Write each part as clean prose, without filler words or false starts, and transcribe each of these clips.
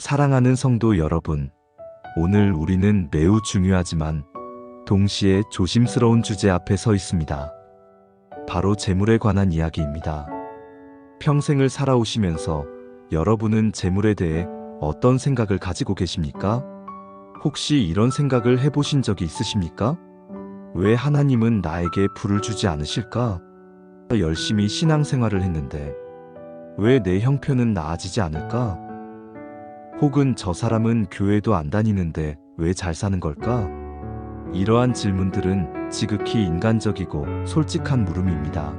사랑하는 성도 여러분, 오늘 우리는 매우 중요하지만 동시에 조심스러운 주제 앞에 서 있습니다. 바로 재물에 관한 이야기입니다. 평생을 살아오시면서 여러분은 재물에 대해 어떤 생각을 가지고 계십니까? 혹시 이런 생각을 해보신 적이 있으십니까? 왜 하나님은 나에게 부를 주지 않으실까? 열심히 신앙생활을 했는데 왜 내 형편은 나아지지 않을까? 혹은 저 사람은 교회도 안 다니는데 왜 잘 사는 걸까? 이러한 질문들은 지극히 인간적이고 솔직한 물음입니다.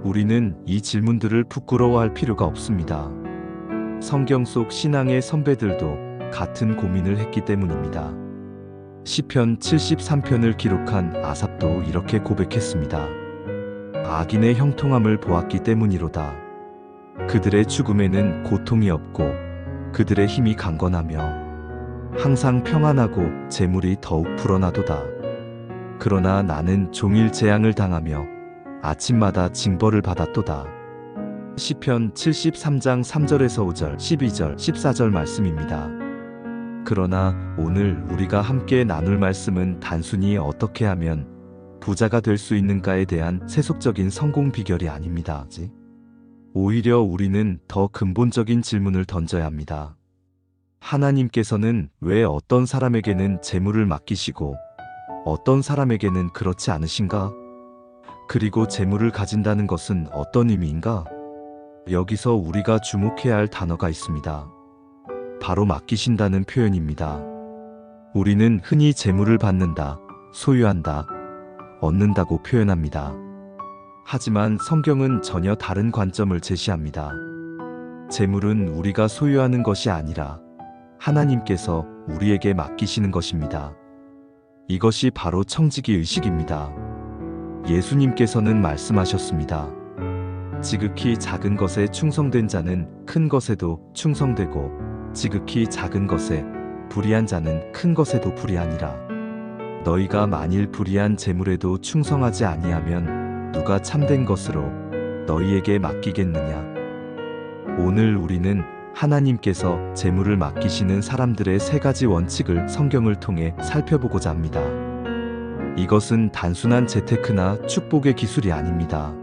우리는 이 질문들을 부끄러워할 필요가 없습니다. 성경 속 신앙의 선배들도 같은 고민을 했기 때문입니다. 시편 73편을 기록한 아삽도 이렇게 고백했습니다. 악인의 형통함을 보았기 때문이로다. 그들의 죽음에는 고통이 없고 그들의 힘이 강건하며 항상 평안하고 재물이 더욱 불어나도다. 그러나 나는 종일 재앙을 당하며 아침마다 징벌을 받았도다. 시편 73장 3절에서 5절, 12절, 14절 말씀입니다. 그러나 오늘 우리가 함께 나눌 말씀은 단순히 어떻게 하면 부자가 될 수 있는가에 대한 세속적인 성공 비결이 아닙니다. 오히려 우리는 더 근본적인 질문을 던져야 합니다. 하나님께서는 왜 어떤 사람에게는 재물을 맡기시고 어떤 사람에게는 그렇지 않으신가? 그리고 재물을 가진다는 것은 어떤 의미인가? 여기서 우리가 주목해야 할 단어가 있습니다. 바로 맡기신다는 표현입니다. 우리는 흔히 재물을 받는다, 소유한다, 얻는다고 표현합니다. 하지만 성경은 전혀 다른 관점을 제시합니다. 재물은 우리가 소유하는 것이 아니라 하나님께서 우리에게 맡기시는 것입니다. 이것이 바로 청지기 의식입니다. 예수님께서는 말씀하셨습니다. 지극히 작은 것에 충성된 자는 큰 것에도 충성되고 지극히 작은 것에 불의한 자는 큰 것에도 불의하니라. 너희가 만일 불의한 재물에도 충성하지 아니하면 누가 참된 것으로 너희에게 맡기겠느냐. 오늘 우리는 하나님께서 재물을 맡기시는 사람들의 세 가지 원칙을 성경을 통해 살펴보고자 합니다. 이것은 단순한 재테크나 축복의 기술이 아닙니다.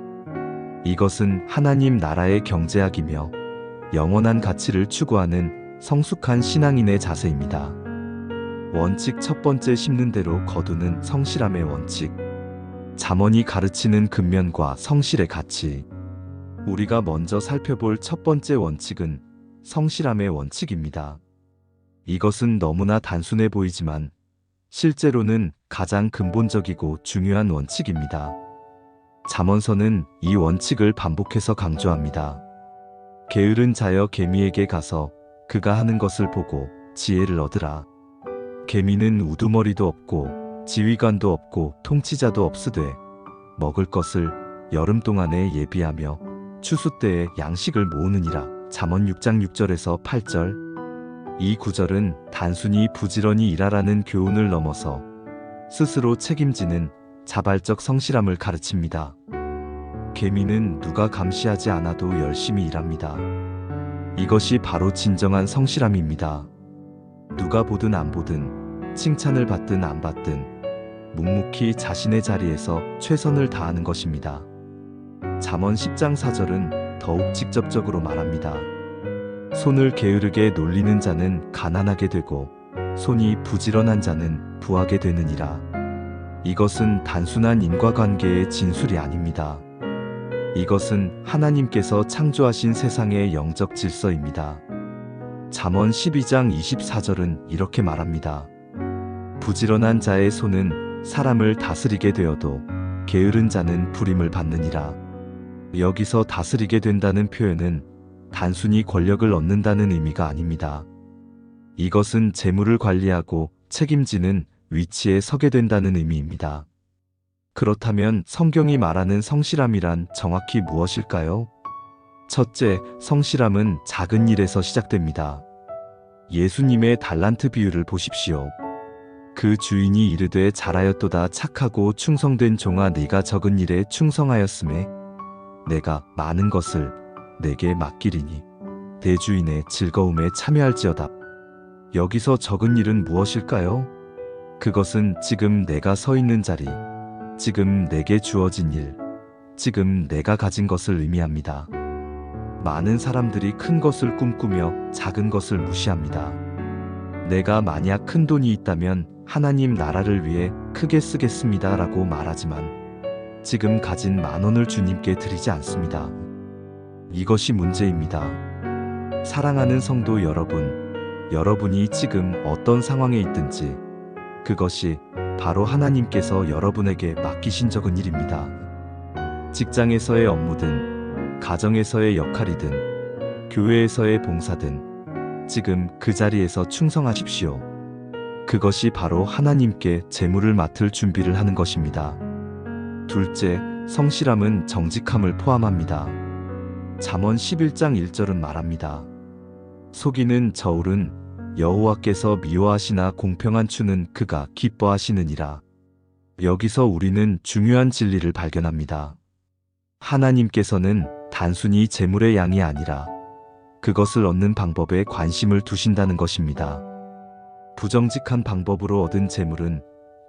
이것은 하나님 나라의 경제학이며 영원한 가치를 추구하는 성숙한 신앙인의 자세입니다. 원칙 첫 번째, 심는 대로 거두는 성실함의 원칙. 잠언이 가르치는 근면과 성실의 가치. 우리가 먼저 살펴볼 첫 번째 원칙은 성실함의 원칙입니다. 이것은 너무나 단순해 보이지만 실제로는 가장 근본적이고 중요한 원칙입니다. 잠언서는 이 원칙을 반복해서 강조합니다. 게으른 자여 개미에게 가서 그가 하는 것을 보고 지혜를 얻으라. 개미는 우두머리도 없고 지휘관도 없고 통치자도 없으되 먹을 것을 여름 동안에 예비하며 추수 때에 양식을 모으느니라. 잠언 6장 6절에서 8절. 이 구절은 단순히 부지런히 일하라는 교훈을 넘어서 스스로 책임지는 자발적 성실함을 가르칩니다. 개미는 누가 감시하지 않아도 열심히 일합니다. 이것이 바로 진정한 성실함입니다. 누가 보든 안 보든, 칭찬을 받든 안 받든 묵묵히 자신의 자리에서 최선을 다하는 것입니다. 잠언 10장 4절은 더욱 직접적으로 말합니다. 손을 게으르게 놀리는 자는 가난하게 되고 손이 부지런한 자는 부하게 되느니라. 이것은 단순한 인과관계의 진술이 아닙니다. 이것은 하나님께서 창조하신 세상의 영적 질서입니다. 잠언 12장 24절은 이렇게 말합니다. 부지런한 자의 손은 사람을 다스리게 되어도 게으른 자는 불임을 받느니라. 여기서 다스리게 된다는 표현은 단순히 권력을 얻는다는 의미가 아닙니다. 이것은 재물을 관리하고 책임지는 위치에 서게 된다는 의미입니다. 그렇다면 성경이 말하는 성실함이란 정확히 무엇일까요? 첫째, 성실함은 작은 일에서 시작됩니다. 예수님의 달란트 비유를 보십시오. 그 주인이 이르되 잘하였도다 착하고 충성된 종아 네가 적은 일에 충성하였음에 내가 많은 것을 내게 맡기리니 대주인의 즐거움에 참여할지어다. 여기서 적은 일은 무엇일까요? 그것은 지금 내가 서 있는 자리, 지금 내게 주어진 일, 지금 내가 가진 것을 의미합니다. 많은 사람들이 큰 것을 꿈꾸며 작은 것을 무시합니다. 내가 만약 큰 돈이 있다면 하나님 나라를 위해 크게 쓰겠습니다 라고 말하지만 지금 가진 10,000원을 주님께 드리지 않습니다. 이것이 문제입니다. 사랑하는 성도 여러분, 여러분이 지금 어떤 상황에 있든지 그것이 바로 하나님께서 여러분에게 맡기신 적은 일입니다. 직장에서의 업무든, 가정에서의 역할이든, 교회에서의 봉사든, 지금 그 자리에서 충성하십시오. 그것이 바로 하나님께 재물을 맡을 준비를 하는 것입니다. 둘째, 성실함은 정직함을 포함합니다. 잠언 11장 1절은 말합니다. 속이는 저울은 여호와께서 미워하시나 공평한 추는 그가 기뻐하시느니라. 여기서 우리는 중요한 진리를 발견합니다. 하나님께서는 단순히 재물의 양이 아니라 그것을 얻는 방법에 관심을 두신다는 것입니다. 부정직한 방법으로 얻은 재물은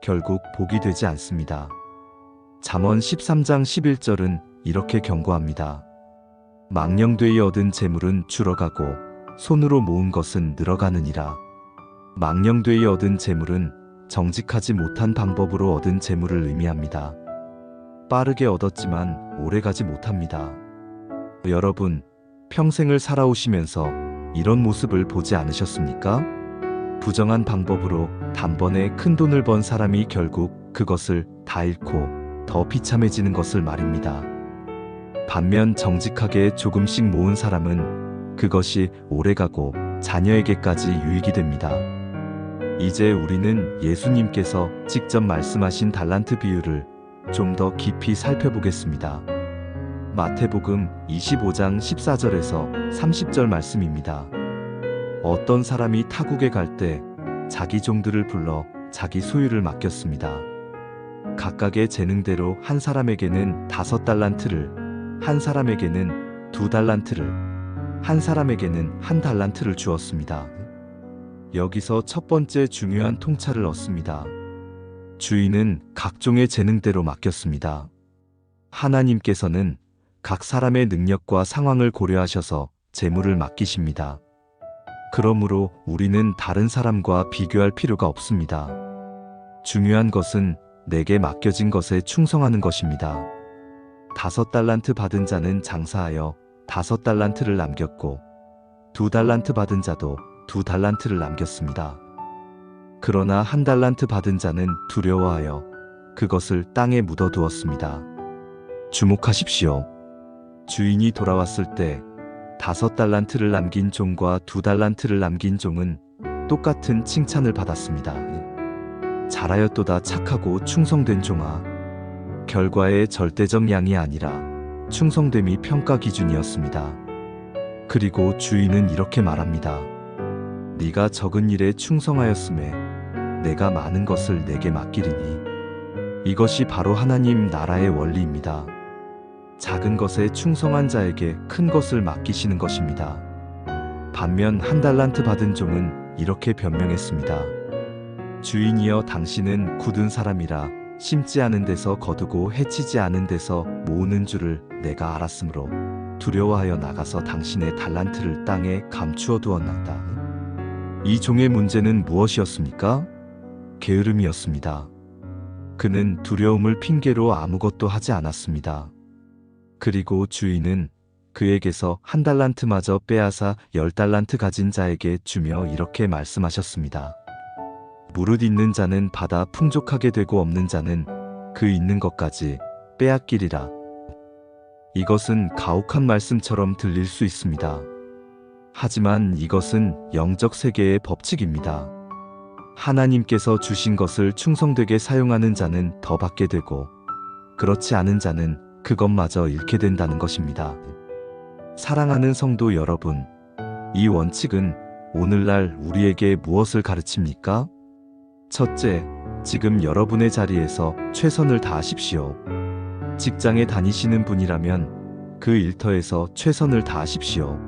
결국 복이 되지 않습니다. 잠언 13장 11절은 이렇게 경고합니다. 망령되이 얻은 재물은 줄어가고 손으로 모은 것은 늘어가느니라. 망령되이 얻은 재물은 정직하지 못한 방법으로 얻은 재물을 의미합니다. 빠르게 얻었지만 오래가지 못합니다. 여러분, 평생을 살아오시면서 이런 모습을 보지 않으셨습니까? 부정한 방법으로 단번에 큰 돈을 번 사람이 결국 그것을 다 잃고 더 비참해지는 것을 말입니다. 반면 정직하게 조금씩 모은 사람은 그것이 오래가고 자녀에게까지 유익이 됩니다. 이제 우리는 예수님께서 직접 말씀하신 달란트 비유를 좀 더 깊이 살펴보겠습니다. 마태복음 25장 14절에서 30절 말씀입니다. 어떤 사람이 타국에 갈 때 자기 종들을 불러 자기 소유를 맡겼습니다. 각각의 재능대로 한 사람에게는 5달란트를, 한 사람에게는 2달란트를, 한 사람에게는 1달란트를 주었습니다. 여기서 첫 번째 중요한 통찰을 얻습니다. 주인은 각종의 재능대로 맡겼습니다. 하나님께서는 각 사람의 능력과 상황을 고려하셔서 재물을 맡기십니다. 그러므로 우리는 다른 사람과 비교할 필요가 없습니다. 중요한 것은 내게 맡겨진 것에 충성하는 것입니다. 5달란트 받은 자는 장사하여 5달란트를 남겼고 2달란트 받은 자도 2달란트를 남겼습니다. 그러나 1달란트 받은 자는 두려워하여 그것을 땅에 묻어두었습니다. 주목하십시오. 주인이 돌아왔을 때 5달란트를 남긴 종과 2달란트를 남긴 종은 똑같은 칭찬을 받았습니다. 잘하였도다 착하고 충성된 종아. 결과의 절대적 양이 아니라 충성됨이 평가 기준이었습니다. 그리고 주인은 이렇게 말합니다. 네가 적은 일에 충성하였음에 내가 많은 것을 내게 맡기리니. 이것이 바로 하나님 나라의 원리입니다. 작은 것에 충성한 자에게 큰 것을 맡기시는 것입니다. 반면 1달란트 받은 종은 이렇게 변명했습니다. 주인이여, 당신은 굳은 사람이라 심지 않은 데서 거두고 해치지 않은 데서 모으는 줄을 내가 알았으므로 두려워하여 나가서 당신의 달란트를 땅에 감추어 두었나이다. 이 종의 문제는 무엇이었습니까? 게으름이었습니다. 그는 두려움을 핑계로 아무것도 하지 않았습니다. 그리고 주인은 그에게서 1달란트마저 빼앗아 10달란트 가진 자에게 주며 이렇게 말씀하셨습니다. 무릇 있는 자는 받아 풍족하게 되고 없는 자는 그 있는 것까지 빼앗기리라. 이것은 가혹한 말씀처럼 들릴 수 있습니다. 하지만 이것은 영적 세계의 법칙입니다. 하나님께서 주신 것을 충성되게 사용하는 자는 더 받게 되고 그렇지 않은 자는 그것마저 잃게 된다는 것입니다. 사랑하는 성도 여러분, 이 원칙은 오늘날 우리에게 무엇을 가르칩니까? 첫째, 지금 여러분의 자리에서 최선을 다하십시오. 직장에 다니시는 분이라면 그 일터에서 최선을 다하십시오.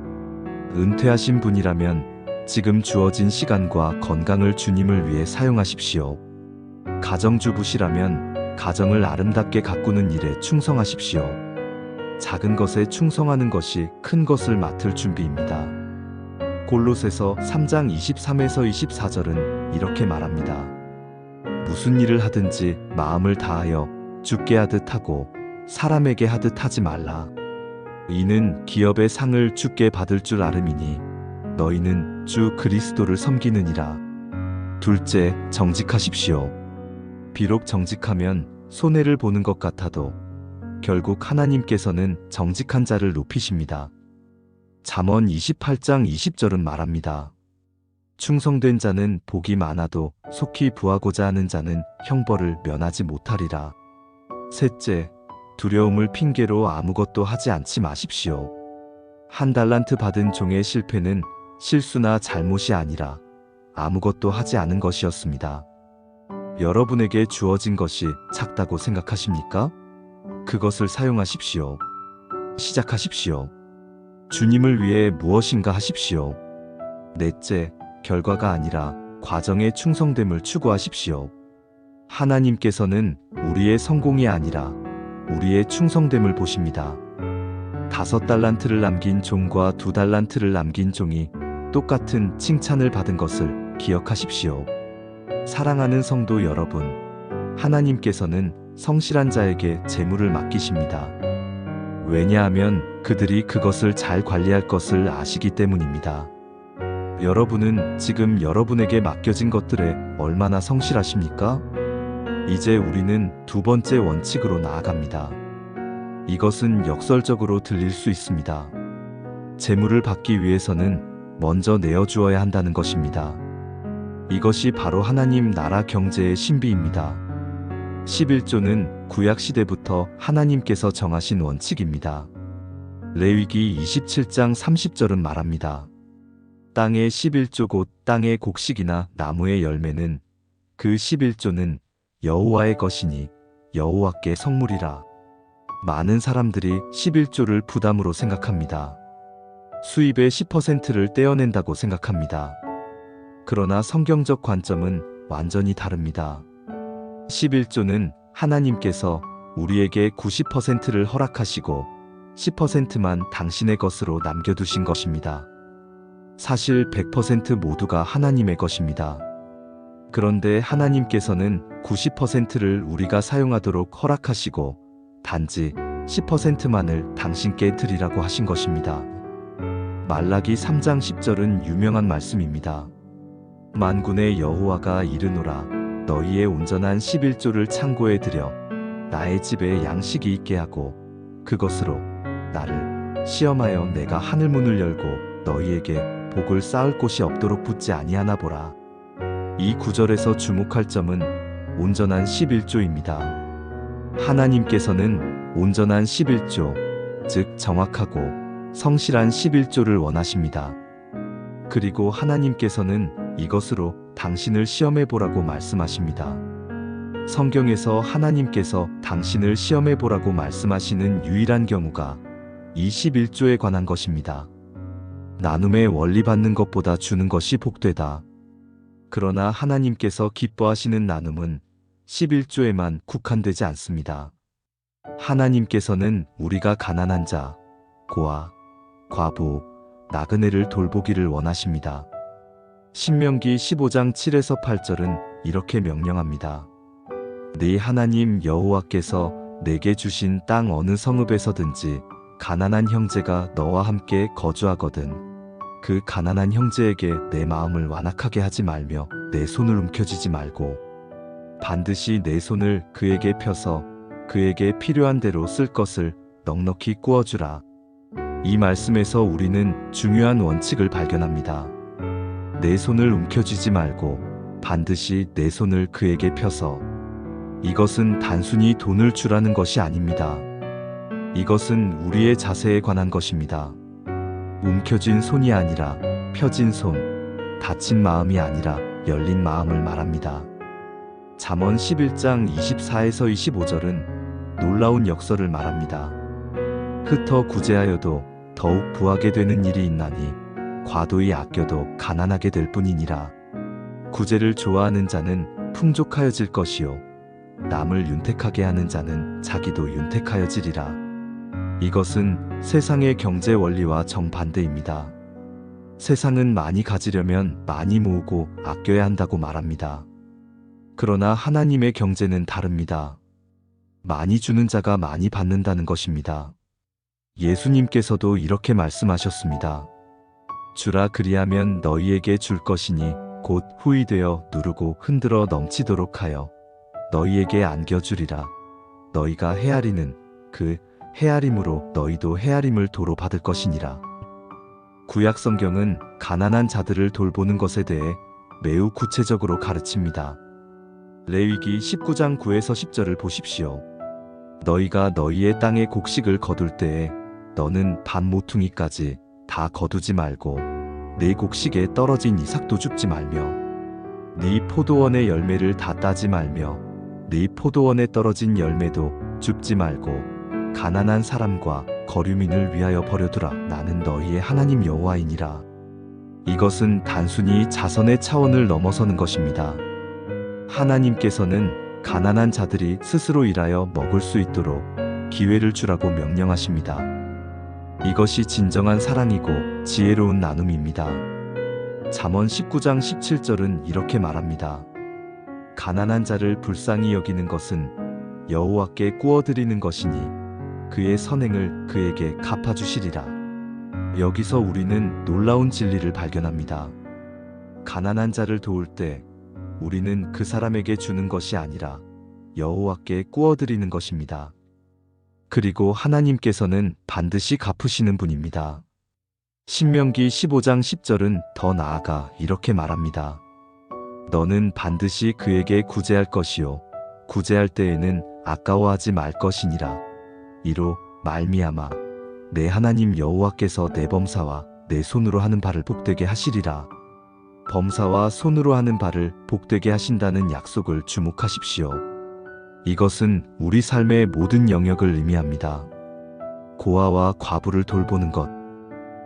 은퇴하신 분이라면 지금 주어진 시간과 건강을 주님을 위해 사용하십시오. 가정주부시라면 가정을 아름답게 가꾸는 일에 충성하십시오. 작은 것에 충성하는 것이 큰 것을 맡을 준비입니다. 골로새서 3장 23에서 24절은 이렇게 말합니다. 무슨 일을 하든지 마음을 다하여 주께 하듯 하고 사람에게 하듯 하지 말라. 이는 기업의 상을 주께 받을 줄 아름이니 너희는 주 그리스도를 섬기느니라. 둘째, 정직하십시오. 비록 정직하면 손해를 보는 것 같아도 결국 하나님께서는 정직한 자를 높이십니다. 잠언 28장 20절은 말합니다. 충성된 자는 복이 많아도 속히 부하고자 하는 자는 형벌을 면하지 못하리라. 셋째, 두려움을 핑계로 아무것도 하지 않지 마십시오. 1달란트 받은 종의 실패는 실수나 잘못이 아니라 아무것도 하지 않은 것이었습니다. 여러분에게 주어진 것이 작다고 생각하십니까? 그것을 사용하십시오. 시작하십시오. 주님을 위해 무엇인가 하십시오. 넷째, 결과가 아니라 과정의 충성됨을 추구하십시오. 하나님께서는 우리의 성공이 아니라 우리의 충성됨을 보십니다. 5달란트를 남긴 종과 2달란트를 남긴 종이 똑같은 칭찬을 받은 것을 기억하십시오. 사랑하는 성도 여러분, 하나님께서는 성실한 자에게 재물을 맡기십니다. 왜냐하면 그들이 그것을 잘 관리할 것을 아시기 때문입니다. 여러분은 지금 여러분에게 맡겨진 것들에 얼마나 성실하십니까? 이제 우리는 두 번째 원칙으로 나아갑니다. 이것은 역설적으로 들릴 수 있습니다. 재물을 받기 위해서는 먼저 내어주어야 한다는 것입니다. 이것이 바로 하나님 나라 경제의 신비입니다. 11조는 구약시대부터 하나님께서 정하신 원칙입니다. 레위기 27장 30절은 말합니다. 땅의 11조 곧 땅의 곡식이나 나무의 열매는 그 11조는 여호와의 것이니 여호와께 성물이라. 많은 사람들이 11조를 부담으로 생각합니다. 수입의 10%를 떼어낸다고 생각합니다. 그러나 성경적 관점은 완전히 다릅니다. 11조는 하나님께서 우리에게 90%를 허락하시고 10%만 당신의 것으로 남겨두신 것입니다. 사실 100% 모두가 하나님의 것입니다. 그런데 하나님께서는 90%를 우리가 사용하도록 허락하시고 단지 10%만을 당신께 드리라고 하신 것입니다. 말라기 3장 10절은 유명한 말씀입니다. 만군의 여호와가 이르노라. 너희의 온전한 11조를 창고에 들여 나의 집에 양식이 있게 하고 그것으로 나를 시험하여 내가 하늘문을 열고 너희에게 복을 쌓을 곳이 없도록 붙지 아니하나 보라. 이 구절에서 주목할 점은 온전한 11조입니다. 하나님께서는 온전한 11조, 즉 정확하고 성실한 11조를 원하십니다. 그리고 하나님께서는 이것으로 당신을 시험해 보라고 말씀하십니다. 성경에서 하나님께서 당신을 시험해 보라고 말씀하시는 유일한 경우가 이 11조에 관한 것입니다. 나눔의 원리 받는 것보다 주는 것이 복되다. 그러나 하나님께서 기뻐하시는 나눔은 11조에만 국한되지 않습니다. 하나님께서는 우리가 가난한 자, 고아, 과부, 나그네를 돌보기를 원하십니다. 신명기 15장 7에서 8절은 이렇게 명령합니다. 네 하나님 여호와께서 내게 주신 땅 어느 성읍에서든지 가난한 형제가 너와 함께 거주하거든 그 가난한 형제에게 내 마음을 완악하게 하지 말며 내 손을 움켜쥐지 말고 반드시 내 손을 그에게 펴서 그에게 필요한 대로 쓸 것을 넉넉히 꾸어주라. 이 말씀에서 우리는 중요한 원칙을 발견합니다. 내 손을 움켜쥐지 말고 반드시 내 손을 그에게 펴서. 이것은 단순히 돈을 주라는 것이 아닙니다. 이것은 우리의 자세에 관한 것입니다. 움켜쥔 손이 아니라 펴진 손, 닫힌 마음이 아니라 열린 마음을 말합니다. 잠언 11장 24에서 25절은 놀라운 역설을 말합니다. 흩어 구제하여도 더욱 부하게 되는 일이 있나니 과도히 아껴도 가난하게 될 뿐이니라. 구제를 좋아하는 자는 풍족하여질 것이요 남을 윤택하게 하는 자는 자기도 윤택하여지리라. 이것은 세상의 경제 원리와 정반대입니다. 세상은 많이 가지려면 많이 모으고 아껴야 한다고 말합니다. 그러나 하나님의 경제는 다릅니다. 많이 주는 자가 많이 받는다는 것입니다. 예수님께서도 이렇게 말씀하셨습니다. 주라 그리하면 너희에게 줄 것이니 곧 후히 되어 누르고 흔들어 넘치도록 하여 너희에게 안겨주리라. 너희가 헤아리는 그 헤아림으로 너희도 헤아림을 도로 받을 것이니라. 구약 성경은 가난한 자들을 돌보는 것에 대해 매우 구체적으로 가르칩니다. 레위기 19장 9에서 10절을 보십시오. 너희가 너희의 땅의 곡식을 거둘 때에 너는 반 모퉁이까지 다 거두지 말고 네 곡식에 떨어진 이삭도 줍지 말며 네 포도원의 열매를 다 따지 말며 네 포도원에 떨어진 열매도 줍지 말고 가난한 사람과 거류민을 위하여 버려두라. 나는 너희의 하나님 여호와이니라. 이것은 단순히 자선의 차원을 넘어서는 것입니다. 하나님께서는 가난한 자들이 스스로 일하여 먹을 수 있도록 기회를 주라고 명령하십니다. 이것이 진정한 사랑이고 지혜로운 나눔입니다. 잠언 19장 17절은 이렇게 말합니다. 가난한 자를 불쌍히 여기는 것은 여호와께 꾸어드리는 것이니 그의 선행을 그에게 갚아주시리라. 여기서 우리는 놀라운 진리를 발견합니다. 가난한 자를 도울 때 우리는 그 사람에게 주는 것이 아니라 여호와께 꾸어드리는 것입니다. 그리고 하나님께서는 반드시 갚으시는 분입니다. 신명기 15장 10절은 더 나아가 이렇게 말합니다. 너는 반드시 그에게 구제할 것이요 구제할 때에는 아까워하지 말 것이니라. 이로 말미암아 내 하나님 여호와께서 내 범사와 내 손으로 하는 바를 복되게 하시리라. 범사와 손으로 하는 바를 복되게 하신다는 약속을 주목하십시오. 이것은 우리 삶의 모든 영역을 의미합니다. 고아와 과부를 돌보는 것.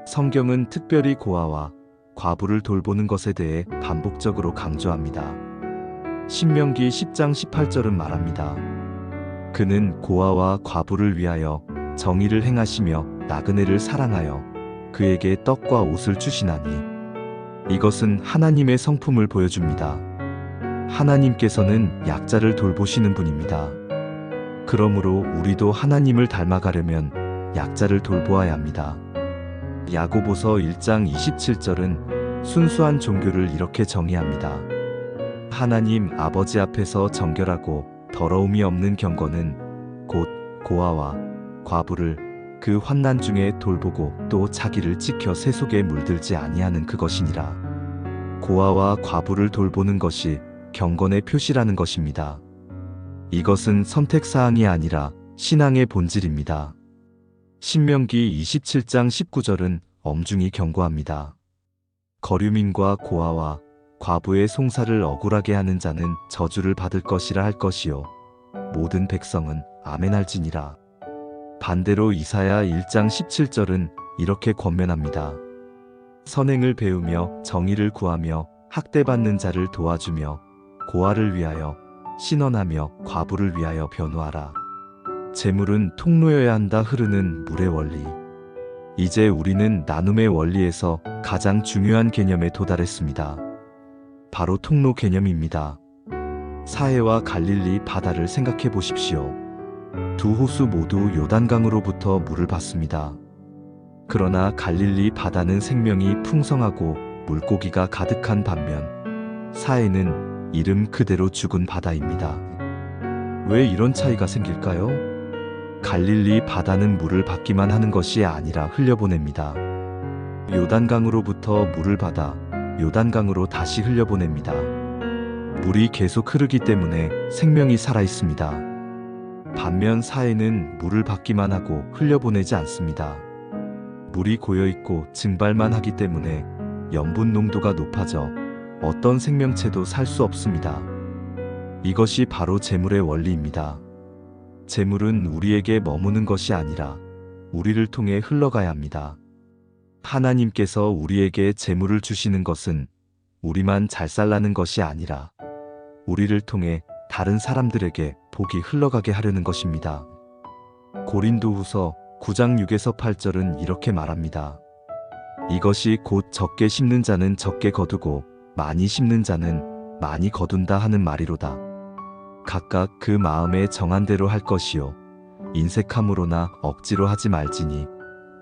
성경은 특별히 고아와 과부를 돌보는 것에 대해 반복적으로 강조합니다. 신명기 10장 18절은 말합니다. 그는 고아와 과부를 위하여 정의를 행하시며 나그네를 사랑하여 그에게 떡과 옷을 주시나니 이것은 하나님의 성품을 보여줍니다. 하나님께서는 약자를 돌보시는 분입니다. 그러므로 우리도 하나님을 닮아가려면 약자를 돌보아야 합니다. 야고보서 1장 27절은 순수한 종교를 이렇게 정의합니다. 하나님 아버지 앞에서 정결하고 더러움이 없는 경건은 곧 고아와 과부를 그 환난 중에 돌보고 또 자기를 지켜 세속에 물들지 아니하는 그것이니라. 고아와 과부를 돌보는 것이 경건의 표시라는 것입니다. 이것은 선택사항이 아니라 신앙의 본질입니다. 신명기 27장 19절은 엄중히 경고합니다. 거류민과 고아와 과부의 송사를 억울하게 하는 자는 저주를 받을 것이라 할 것이요 모든 백성은 아멘할지니라. 반대로 이사야 1장 17절은 이렇게 권면합니다. 선행을 배우며 정의를 구하며 학대받는 자를 도와주며 고아를 위하여 신원하며 과부를 위하여 변호하라. 재물은 통로여야 한다. 흐르는 물의 원리. 이제 우리는 나눔의 원리에서 가장 중요한 개념에 도달했습니다. 바로 통로 개념입니다. 사해와 갈릴리 바다를 생각해 보십시오. 두 호수 모두 요단강으로부터 물을 받습니다. 그러나 갈릴리 바다는 생명이 풍성하고 물고기가 가득한 반면 사해는 이름 그대로 죽은 바다입니다. 왜 이런 차이가 생길까요? 갈릴리 바다는 물을 받기만 하는 것이 아니라 흘려보냅니다. 요단강으로부터 물을 받아 요단강으로 다시 흘려보냅니다. 물이 계속 흐르기 때문에 생명이 살아있습니다. 반면 사해는 물을 받기만 하고 흘려보내지 않습니다. 물이 고여있고 증발만 하기 때문에 염분 농도가 높아져 어떤 생명체도 살 수 없습니다. 이것이 바로 재물의 원리입니다. 재물은 우리에게 머무는 것이 아니라 우리를 통해 흘러가야 합니다. 하나님께서 우리에게 재물을 주시는 것은 우리만 잘 살라는 것이 아니라 우리를 통해 다른 사람들에게 복이 흘러가게 하려는 것입니다. 고린도후서 9장 6에서 8절은 이렇게 말합니다. 이것이 곧 적게 심는 자는 적게 거두고 많이 심는 자는 많이 거둔다 하는 말이로다. 각각 그 마음에 정한 대로 할 것이요 인색함으로나 억지로 하지 말지니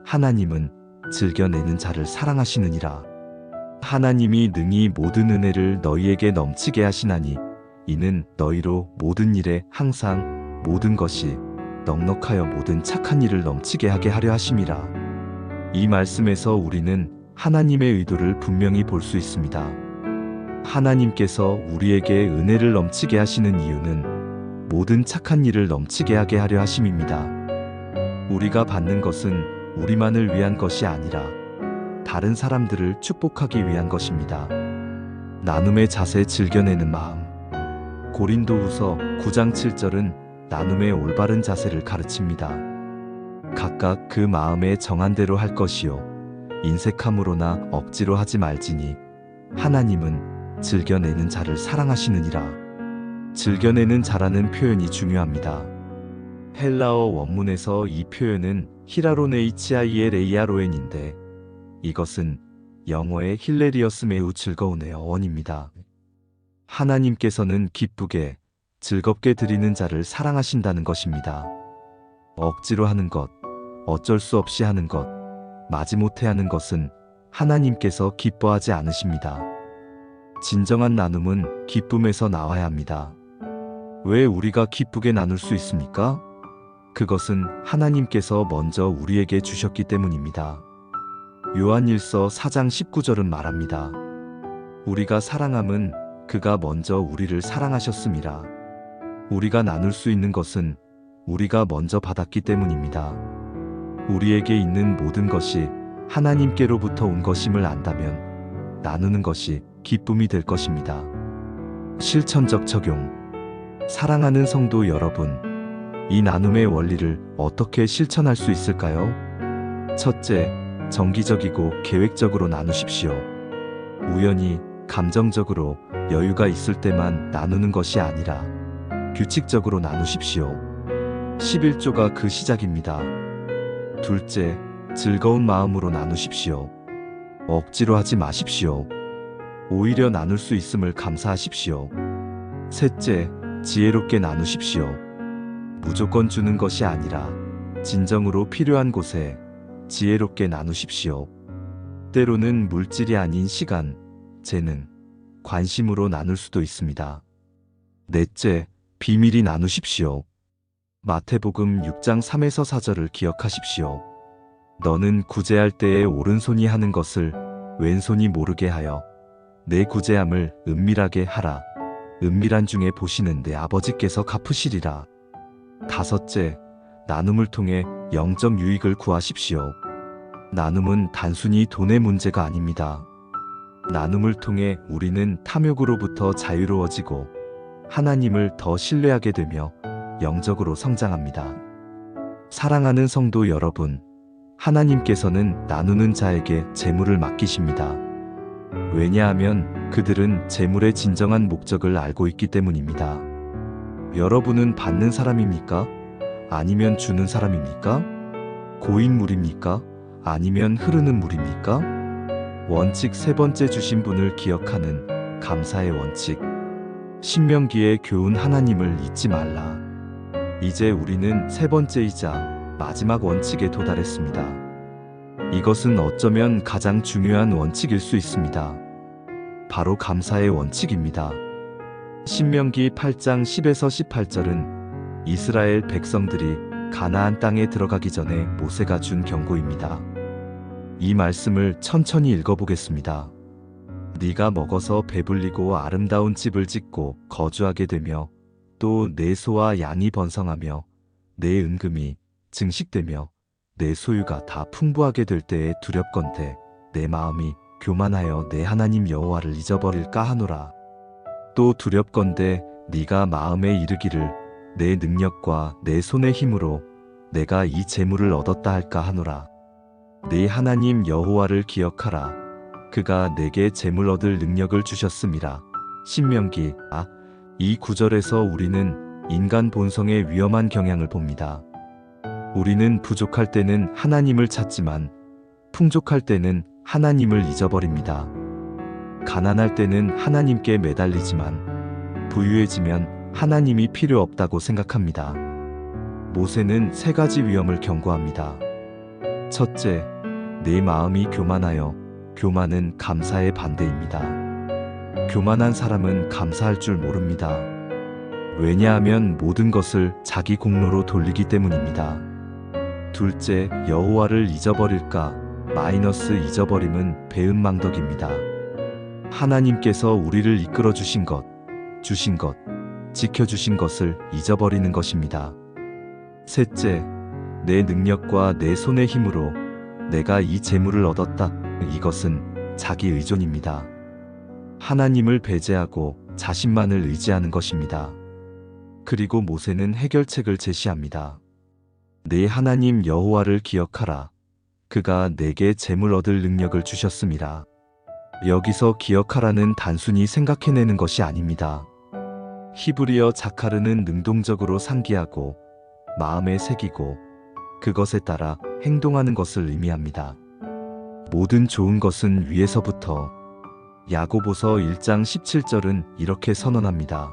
하나님은 즐겨내는 자를 사랑하시느니라. 하나님이 능히 모든 은혜를 너희에게 넘치게 하시나니 이는 너희로 모든 일에 항상 모든 것이 넉넉하여 모든 착한 일을 넘치게 하게 하려 하심이라. 이 말씀에서 우리는 하나님의 의도를 분명히 볼 수 있습니다. 하나님께서 우리에게 은혜를 넘치게 하시는 이유는 모든 착한 일을 넘치게 하게 하려 하심입니다. 우리가 받는 것은 우리만을 위한 것이 아니라 다른 사람들을 축복하기 위한 것입니다. 나눔의 자세 즐겨내는 마음. 고린도후서 9장 7절은 나눔의 올바른 자세를 가르칩니다. 각각 그 마음에 정한 대로 할 것이요 인색함으로나 억지로 하지 말지니 하나님은 즐겨내는 자를 사랑하시느니라. 즐겨내는 자라는 표현이 중요합니다. 헬라어 원문에서 이 표현은 히라로네이치아이에레이아로엔인데 이것은 영어의 힐레리어스 매우 즐거운의 어원입니다. 하나님께서는 기쁘게 즐겁게 드리는 자를 사랑하신다는 것입니다. 억지로 하는 것, 어쩔 수 없이 하는 것, 마지못해 하는 것은 하나님께서 기뻐하지 않으십니다. 진정한 나눔은 기쁨에서 나와야 합니다. 왜 우리가 기쁘게 나눌 수 있습니까? 그것은 하나님께서 먼저 우리에게 주셨기 때문입니다. 요한일서 4장 19절은 말합니다. 우리가 사랑함은 그가 먼저 우리를 사랑하셨음이라. 우리가 나눌 수 있는 것은 우리가 먼저 받았기 때문입니다. 우리에게 있는 모든 것이 하나님께로부터 온 것임을 안다면 나누는 것이 기쁨이 될 것입니다. 실천적 적용. 사랑하는 성도 여러분, 이 나눔의 원리를 어떻게 실천할 수 있을까요? 첫째, 정기적이고 계획적으로 나누십시오. 우연히, 감정적으로 여유가 있을 때만 나누는 것이 아니라 규칙적으로 나누십시오. 11조가 그 시작입니다. 둘째, 즐거운 마음으로 나누십시오. 억지로 하지 마십시오. 오히려 나눌 수 있음을 감사하십시오. 셋째, 지혜롭게 나누십시오. 무조건 주는 것이 아니라 진정으로 필요한 곳에 지혜롭게 나누십시오. 때로는 물질이 아닌 시간, 재능, 관심으로 나눌 수도 있습니다. 넷째, 비밀히 나누십시오. 마태복음 6장 3에서 4절을 기억하십시오. 너는 구제할 때에 오른손이 하는 것을 왼손이 모르게 하여 내 구제함을 은밀하게 하라. 은밀한 중에 보시는 내 아버지께서 갚으시리라. 다섯째, 나눔을 통해 영적 유익을 구하십시오. 나눔은 단순히 돈의 문제가 아닙니다. 나눔을 통해 우리는 탐욕으로부터 자유로워지고 하나님을 더 신뢰하게 되며 영적으로 성장합니다. 사랑하는 성도 여러분, 하나님께서는 나누는 자에게 재물을 맡기십니다. 왜냐하면 그들은 재물의 진정한 목적을 알고 있기 때문입니다. 여러분은 받는 사람입니까? 아니면 주는 사람입니까? 고인물입니까? 아니면 흐르는 물입니까? 원칙 세 번째, 주신 분을 기억하는 감사의 원칙. 신명기의 교훈, 하나님을 잊지 말라. 이제 우리는 세 번째이자 마지막 원칙에 도달했습니다. 이것은 어쩌면 가장 중요한 원칙일 수 있습니다. 바로 감사의 원칙입니다. 신명기 8장 10에서 18절은 이스라엘 백성들이 가나안 땅에 들어가기 전에 모세가 준 경고입니다. 이 말씀을 천천히 읽어보겠습니다. 네가 먹어서 배불리고 아름다운 집을 짓고 거주하게 되며 또 내 소와 양이 번성하며 내 은금이 증식되며 내 소유가 다 풍부하게 될 때에 두렵건대 내 마음이 교만하여 내 하나님 여호와를 잊어버릴까 하노라. 또 두렵건대 네가 마음에 이르기를 내 능력과 내 손의 힘으로 내가 이 재물을 얻었다 할까 하노라. 네 하나님 여호와를 기억하라. 그가 내게 재물 얻을 능력을 주셨음이라. 신명기. 이 구절에서 우리는 인간 본성의 위험한 경향을 봅니다. 우리는 부족할 때는 하나님을 찾지만 풍족할 때는 하나님을 잊어버립니다. 가난할 때는 하나님께 매달리지만 부유해지면 하나님이 필요 없다고 생각합니다. 모세는 세 가지 위험을 경고합니다. 첫째, 내 마음이 교만하여. 교만은 감사의 반대입니다. 교만한 사람은 감사할 줄 모릅니다. 왜냐하면 모든 것을 자기 공로로 돌리기 때문입니다. 둘째, 여호와를 잊어버릴까? 잊어버림은 배은망덕입니다. 하나님께서 우리를 이끌어 주신 것, 지켜주신 것을 잊어버리는 것입니다. 셋째, 내 능력과 내 손의 힘으로 내가 이 재물을 얻었다. 이것은 자기 의존입니다. 하나님을 배제하고 자신만을 의지하는 것입니다. 그리고 모세는 해결책을 제시합니다. 내 하나님 여호와를 기억하라. 그가 내게 재물 얻을 능력을 주셨음이라. 여기서 기억하라는 단순히 생각해내는 것이 아닙니다. 히브리어 자카르는 능동적으로 상기하고 마음에 새기고 그것에 따라 행동하는 것을 의미합니다. 모든 좋은 것은 위에서부터. 야고보서 1장 17절은 이렇게 선언합니다.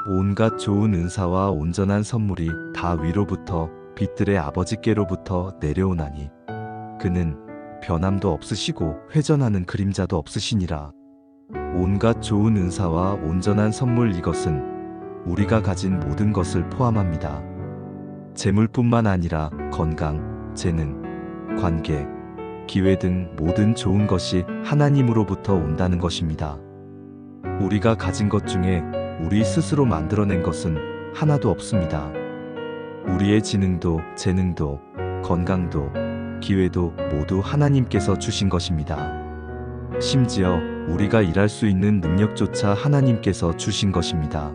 온갖 좋은 은사와 온전한 선물이 다 위로부터 빛들의 아버지께로부터 내려오나니 그는 변함도 없으시고 회전하는 그림자도 없으시니라. 온갖 좋은 은사와 온전한 선물, 이것은 우리가 가진 모든 것을 포함합니다. 재물뿐만 아니라 건강, 재능, 관계, 기회 등 모든 좋은 것이 하나님으로부터 온다는 것입니다. 우리가 가진 것 중에 우리 스스로 만들어낸 것은 하나도 없습니다. 우리의 지능도, 재능도, 건강도, 기회도 모두 하나님께서 주신 것입니다. 심지어 우리가 일할 수 있는 능력조차 하나님께서 주신 것입니다.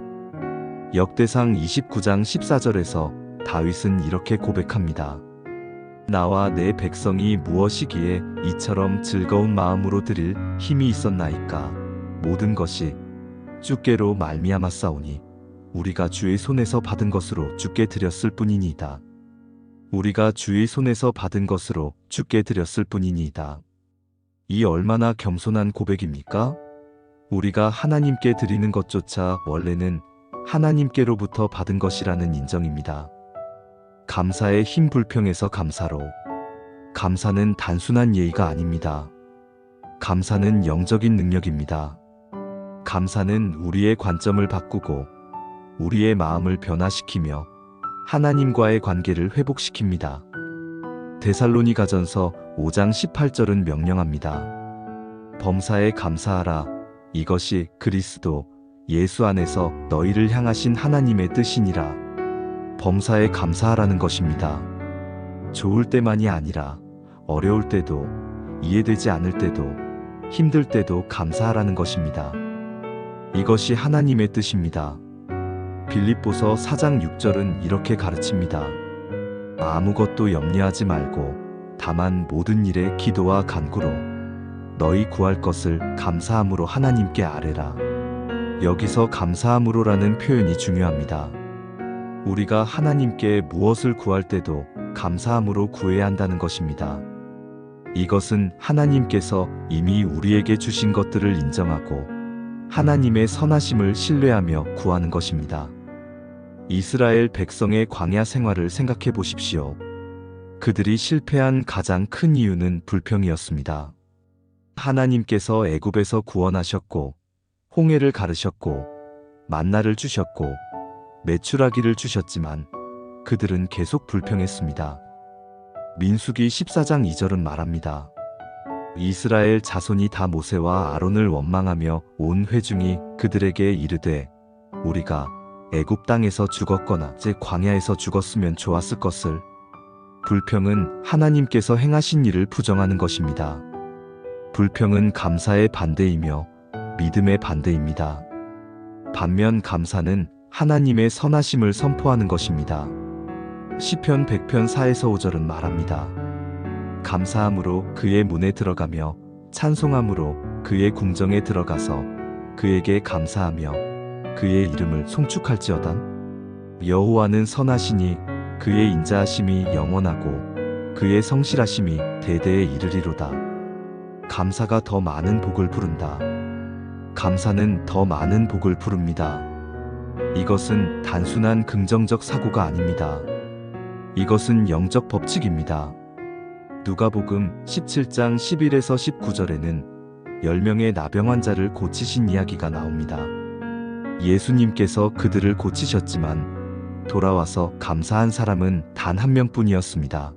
역대상 29장 14절에서 다윗은 이렇게 고백합니다. 나와 내 백성이 무엇이기에 이처럼 즐거운 마음으로 드릴 힘이 있었나이까. 모든 것이 주께로 말미암았사오니 우리가 주의 손에서 받은 것으로 주께 드렸을 뿐이니이다. 우리가 주의 손에서 받은 것으로 주께 드렸을 뿐이니이다. 이 얼마나 겸손한 고백입니까? 우리가 하나님께 드리는 것조차 원래는 하나님께로부터 받은 것이라는 인정입니다. 감사의 힘. 불평에서 감사로. 감사는 단순한 예의가 아닙니다. 감사는 영적인 능력입니다. 감사는 우리의 관점을 바꾸고 우리의 마음을 변화시키며 하나님과의 관계를 회복시킵니다. 데살로니가전서 5장 18절은 명령합니다. 범사에 감사하라. 이것이 그리스도 예수 안에서 너희를 향하신 하나님의 뜻이니라. 범사에 감사하라는 것입니다. 좋을 때만이 아니라 어려울 때도, 이해되지 않을 때도, 힘들 때도 감사하라는 것입니다. 이것이 하나님의 뜻입니다. 빌립보서 4장 6절은 이렇게 가르칩니다. 아무것도 염려하지 말고 다만 모든 일에 기도와 간구로 너희 구할 것을 감사함으로 하나님께 아뢰라. 여기서 감사함으로라는 표현이 중요합니다. 우리가 하나님께 무엇을 구할 때도 감사함으로 구해야 한다는 것입니다. 이것은 하나님께서 이미 우리에게 주신 것들을 인정하고 하나님의 선하심을 신뢰하며 구하는 것입니다. 이스라엘 백성의 광야 생활을 생각해 보십시오. 그들이 실패한 가장 큰 이유는 불평이었습니다. 하나님께서 애굽에서 구원하셨고 홍해를 가르셨고 만나를 주셨고 메추라기를 주셨지만 그들은 계속 불평했습니다. 민수기 14장 2절은 말합니다. 이스라엘 자손이 다 모세와 아론을 원망하며 온 회중이 그들에게 이르되 우리가 애굽 땅에서 죽었거나 제 광야에서 죽었으면 좋았을 것을. 불평은 하나님께서 행하신 일을 부정하는 것입니다. 불평은 감사의 반대이며 믿음의 반대입니다. 반면 감사는 하나님의 선하심을 선포하는 것입니다. 시편 100편 4에서 5절은 말합니다. 감사함으로 그의 문에 들어가며 찬송함으로 그의 궁정에 들어가서 그에게 감사하며 그의 이름을 송축할지어다. 여호와는 선하시니 그의 인자하심이 영원하고 그의 성실하심이 대대에 이르리로다. 감사가 더 많은 복을 부른다. 감사는 더 많은 복을 부릅니다. 이것은 단순한 긍정적 사고가 아닙니다. 이것은 영적 법칙입니다. 누가복음 17장 11에서 19절에는 10명의 나병 환자를 고치신 이야기가 나옵니다. 예수님께서 그들을 고치셨지만 돌아와서 감사한 사람은 단 한 명뿐이었습니다.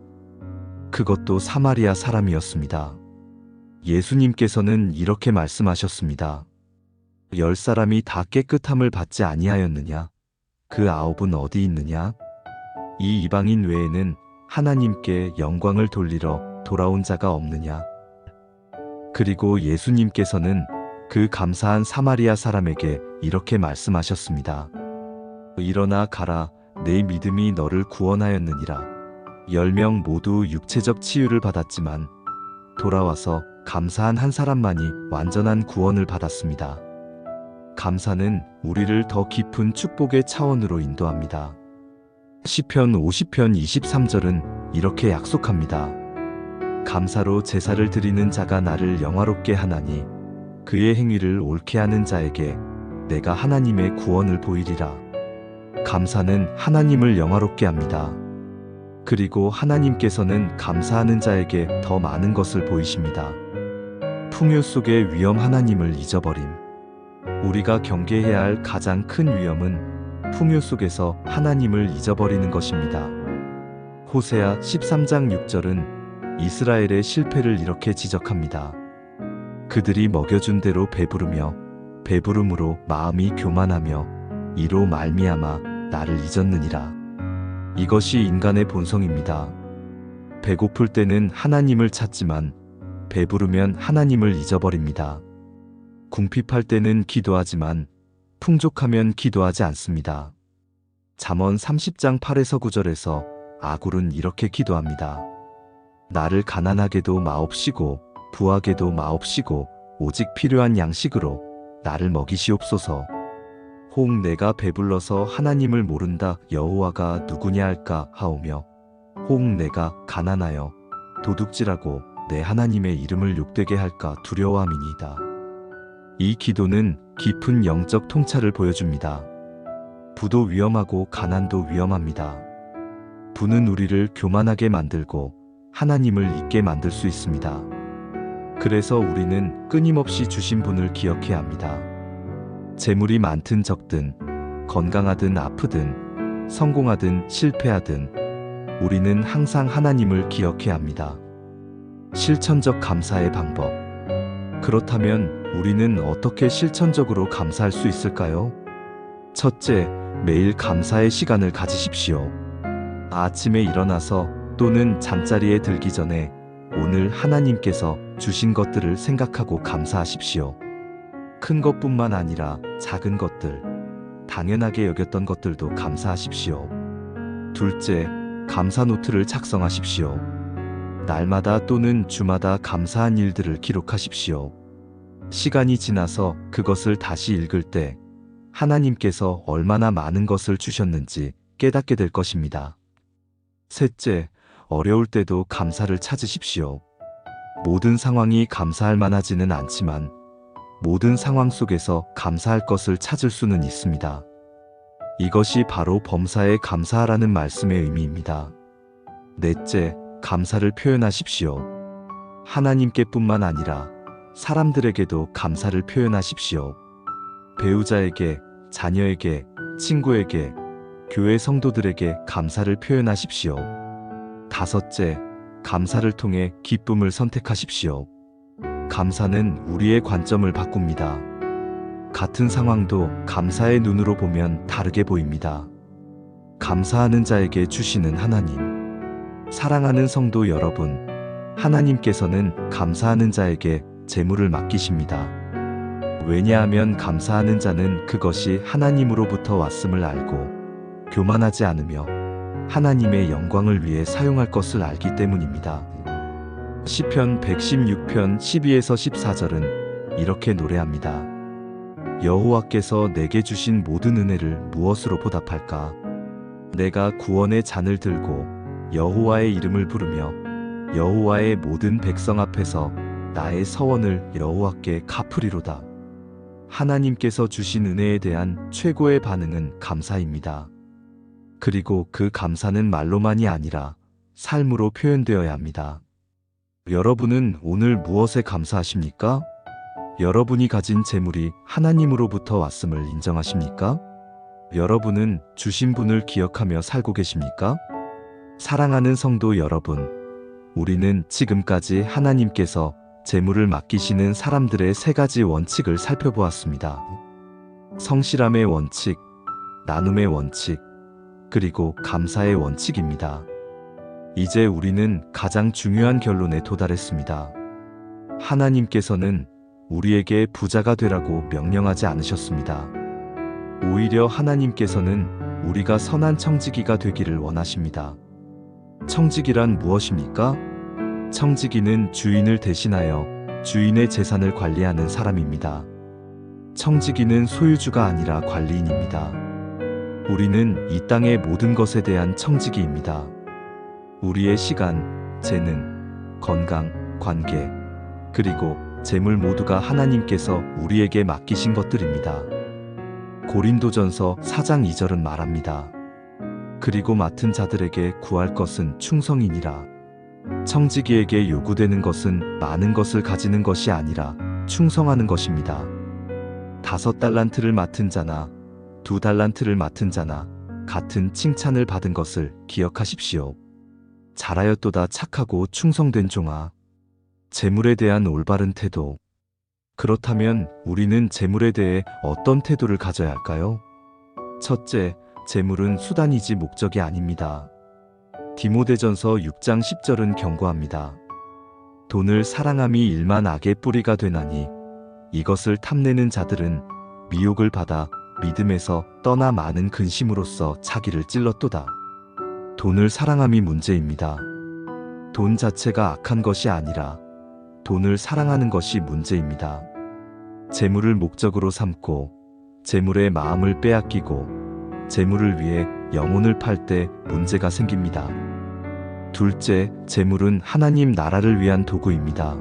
그것도 사마리아 사람이었습니다. 예수님께서는 이렇게 말씀하셨습니다. 10사람이 다 깨끗함을 받지 아니하였느냐? 그 9은 어디 있느냐? 이 이방인 외에는 하나님께 영광을 돌리러 돌아온 자가 없느냐? 그리고 예수님께서는 그 감사한 사마리아 사람에게 이렇게 말씀하셨습니다. 일어나 가라, 내 믿음이 너를 구원하였느니라. 10명 모두 육체적 치유를 받았지만 돌아와서 감사한 한 사람만이 완전한 구원을 받았습니다. 감사는 우리를 더 깊은 축복의 차원으로 인도합니다. 시편 50편 23절은 이렇게 약속합니다. 감사로 제사를 드리는 자가 나를 영화롭게 하나니 그의 행위를 옳게 하는 자에게 내가 하나님의 구원을 보이리라. 감사는 하나님을 영화롭게 합니다. 그리고 하나님께서는 감사하는 자에게 더 많은 것을 보이십니다. 풍요 속의 위험 하나님을 잊어버림. 우리가 경계해야 할 가장 큰 위험은 풍요 속에서 하나님을 잊어버리는 것입니다. 호세아 13장 6절은 이스라엘의 실패를 이렇게 지적합니다. 그들이 먹여준 대로 배부르며 배부름으로 마음이 교만하며 이로 말미암아 나를 잊었느니라. 이것이 인간의 본성입니다. 배고플 때는 하나님을 찾지만 배부르면 하나님을 잊어버립니다. 궁핍할 때는 기도하지만 풍족하면 기도하지 않습니다. 잠언 30장 8에서 9절에서 아굴은 이렇게 기도합니다. 나를 가난하게도 마옵시고 부하게도 마옵시고 오직 필요한 양식으로 나를 먹이시옵소서. 혹 내가 배불러서 하나님을 모른다 여호와가 누구냐 할까 하오며 혹 내가 가난하여 도둑질하고 내 하나님의 이름을 욕되게 할까 두려워함이니이다. 이 기도는 깊은 영적 통찰을 보여줍니다. 부도 위험하고 가난도 위험합니다. 부는 우리를 교만하게 만들고 하나님을 잊게 만들 수 있습니다. 그래서 우리는 끊임없이 주신 분을 기억해야 합니다. 재물이 많든 적든, 건강하든 아프든, 성공하든 실패하든, 우리는 항상 하나님을 기억해야 합니다. 실천적 감사의 방법. 그렇다면 우리는 어떻게 실천적으로 감사할 수 있을까요? 첫째, 매일 감사의 시간을 가지십시오. 아침에 일어나서 또는 잠자리에 들기 전에 오늘 하나님께서 주신 것들을 생각하고 감사하십시오. 큰 것뿐만 아니라 작은 것들, 당연하게 여겼던 것들도 감사하십시오. 둘째, 감사 노트를 작성하십시오. 날마다 또는 주마다 감사한 일들을 기록하십시오. 시간이 지나서 그것을 다시 읽을 때 하나님께서 얼마나 많은 것을 주셨는지 깨닫게 될 것입니다. 셋째, 어려울 때도 감사를 찾으십시오. 모든 상황이 감사할 만하지는 않지만 모든 상황 속에서 감사할 것을 찾을 수는 있습니다. 이것이 바로 범사에 감사하라는 말씀의 의미입니다. 넷째, 감사를 표현하십시오. 하나님께뿐만 아니라 사람들에게도 감사를 표현하십시오. 배우자에게, 자녀에게, 친구에게, 교회 성도들에게 감사를 표현하십시오. 다섯째, 감사를 통해 기쁨을 선택하십시오. 감사는 우리의 관점을 바꿉니다. 같은 상황도 감사의 눈으로 보면 다르게 보입니다. 감사하는 자에게 주시는 하나님. 사랑하는 성도 여러분, 하나님께서는 감사하는 자에게 재물을 맡기십니다. 왜냐하면 감사하는 자는 그것이 하나님으로부터 왔음을 알고 교만하지 않으며 하나님의 영광을 위해 사용할 것을 알기 때문입니다. 시편 116편 12에서 14절은 이렇게 노래합니다. 여호와께서 내게 주신 모든 은혜를 무엇으로 보답할까? 내가 구원의 잔을 들고 여호와의 이름을 부르며 여호와의 모든 백성 앞에서 나의 서원을 여호와께 갚으리로다. 하나님께서 주신 은혜에 대한 최고의 반응은 감사입니다. 그리고 그 감사는 말로만이 아니라 삶으로 표현되어야 합니다. 여러분은 오늘 무엇에 감사하십니까? 여러분이 가진 재물이 하나님으로부터 왔음을 인정하십니까? 여러분은 주신 분을 기억하며 살고 계십니까? 사랑하는 성도 여러분, 우리는 지금까지 하나님께서 재물을 맡기시는 사람들의 세 가지 원칙을 살펴보았습니다. 성실함의 원칙, 나눔의 원칙, 그리고 감사의 원칙입니다. 이제 우리는 가장 중요한 결론에 도달했습니다. 하나님께서는 우리에게 부자가 되라고 명령하지 않으셨습니다. 오히려 하나님께서는 우리가 선한 청지기가 되기를 원하십니다. 청지기란 무엇입니까? 청지기는 주인을 대신하여 주인의 재산을 관리하는 사람입니다. 청지기는 소유주가 아니라 관리인입니다. 우리는 이 땅의 모든 것에 대한 청지기입니다. 우리의 시간, 재능, 건강, 관계, 그리고 재물 모두가 하나님께서 우리에게 맡기신 것들입니다. 고린도전서 4장 2절은 말합니다. 그리고 맡은 자들에게 구할 것은 충성이니라. 청지기에게 요구되는 것은 많은 것을 가지는 것이 아니라 충성하는 것입니다. 5달란트를 맡은 자나 2달란트를 맡은 자나 같은 칭찬을 받은 것을 기억하십시오. 잘하였도다 착하고 충성된 종아. 재물에 대한 올바른 태도. 그렇다면 우리는 재물에 대해 어떤 태도를 가져야 할까요? 첫째, 재물은 수단이지 목적이 아닙니다. 디모데전서 6장 10절은 경고합니다. 돈을 사랑함이 일만 악의 뿌리가 되나니 이것을 탐내는 자들은 미혹을 받아 믿음에서 떠나 많은 근심으로써 자기를 찔렀도다. 돈을 사랑함이 문제입니다. 돈 자체가 악한 것이 아니라 돈을 사랑하는 것이 문제입니다. 재물을 목적으로 삼고 재물의 마음을 빼앗기고 재물을 위해 영혼을 팔 때 문제가 생깁니다. 둘째, 재물은 하나님 나라를 위한 도구입니다.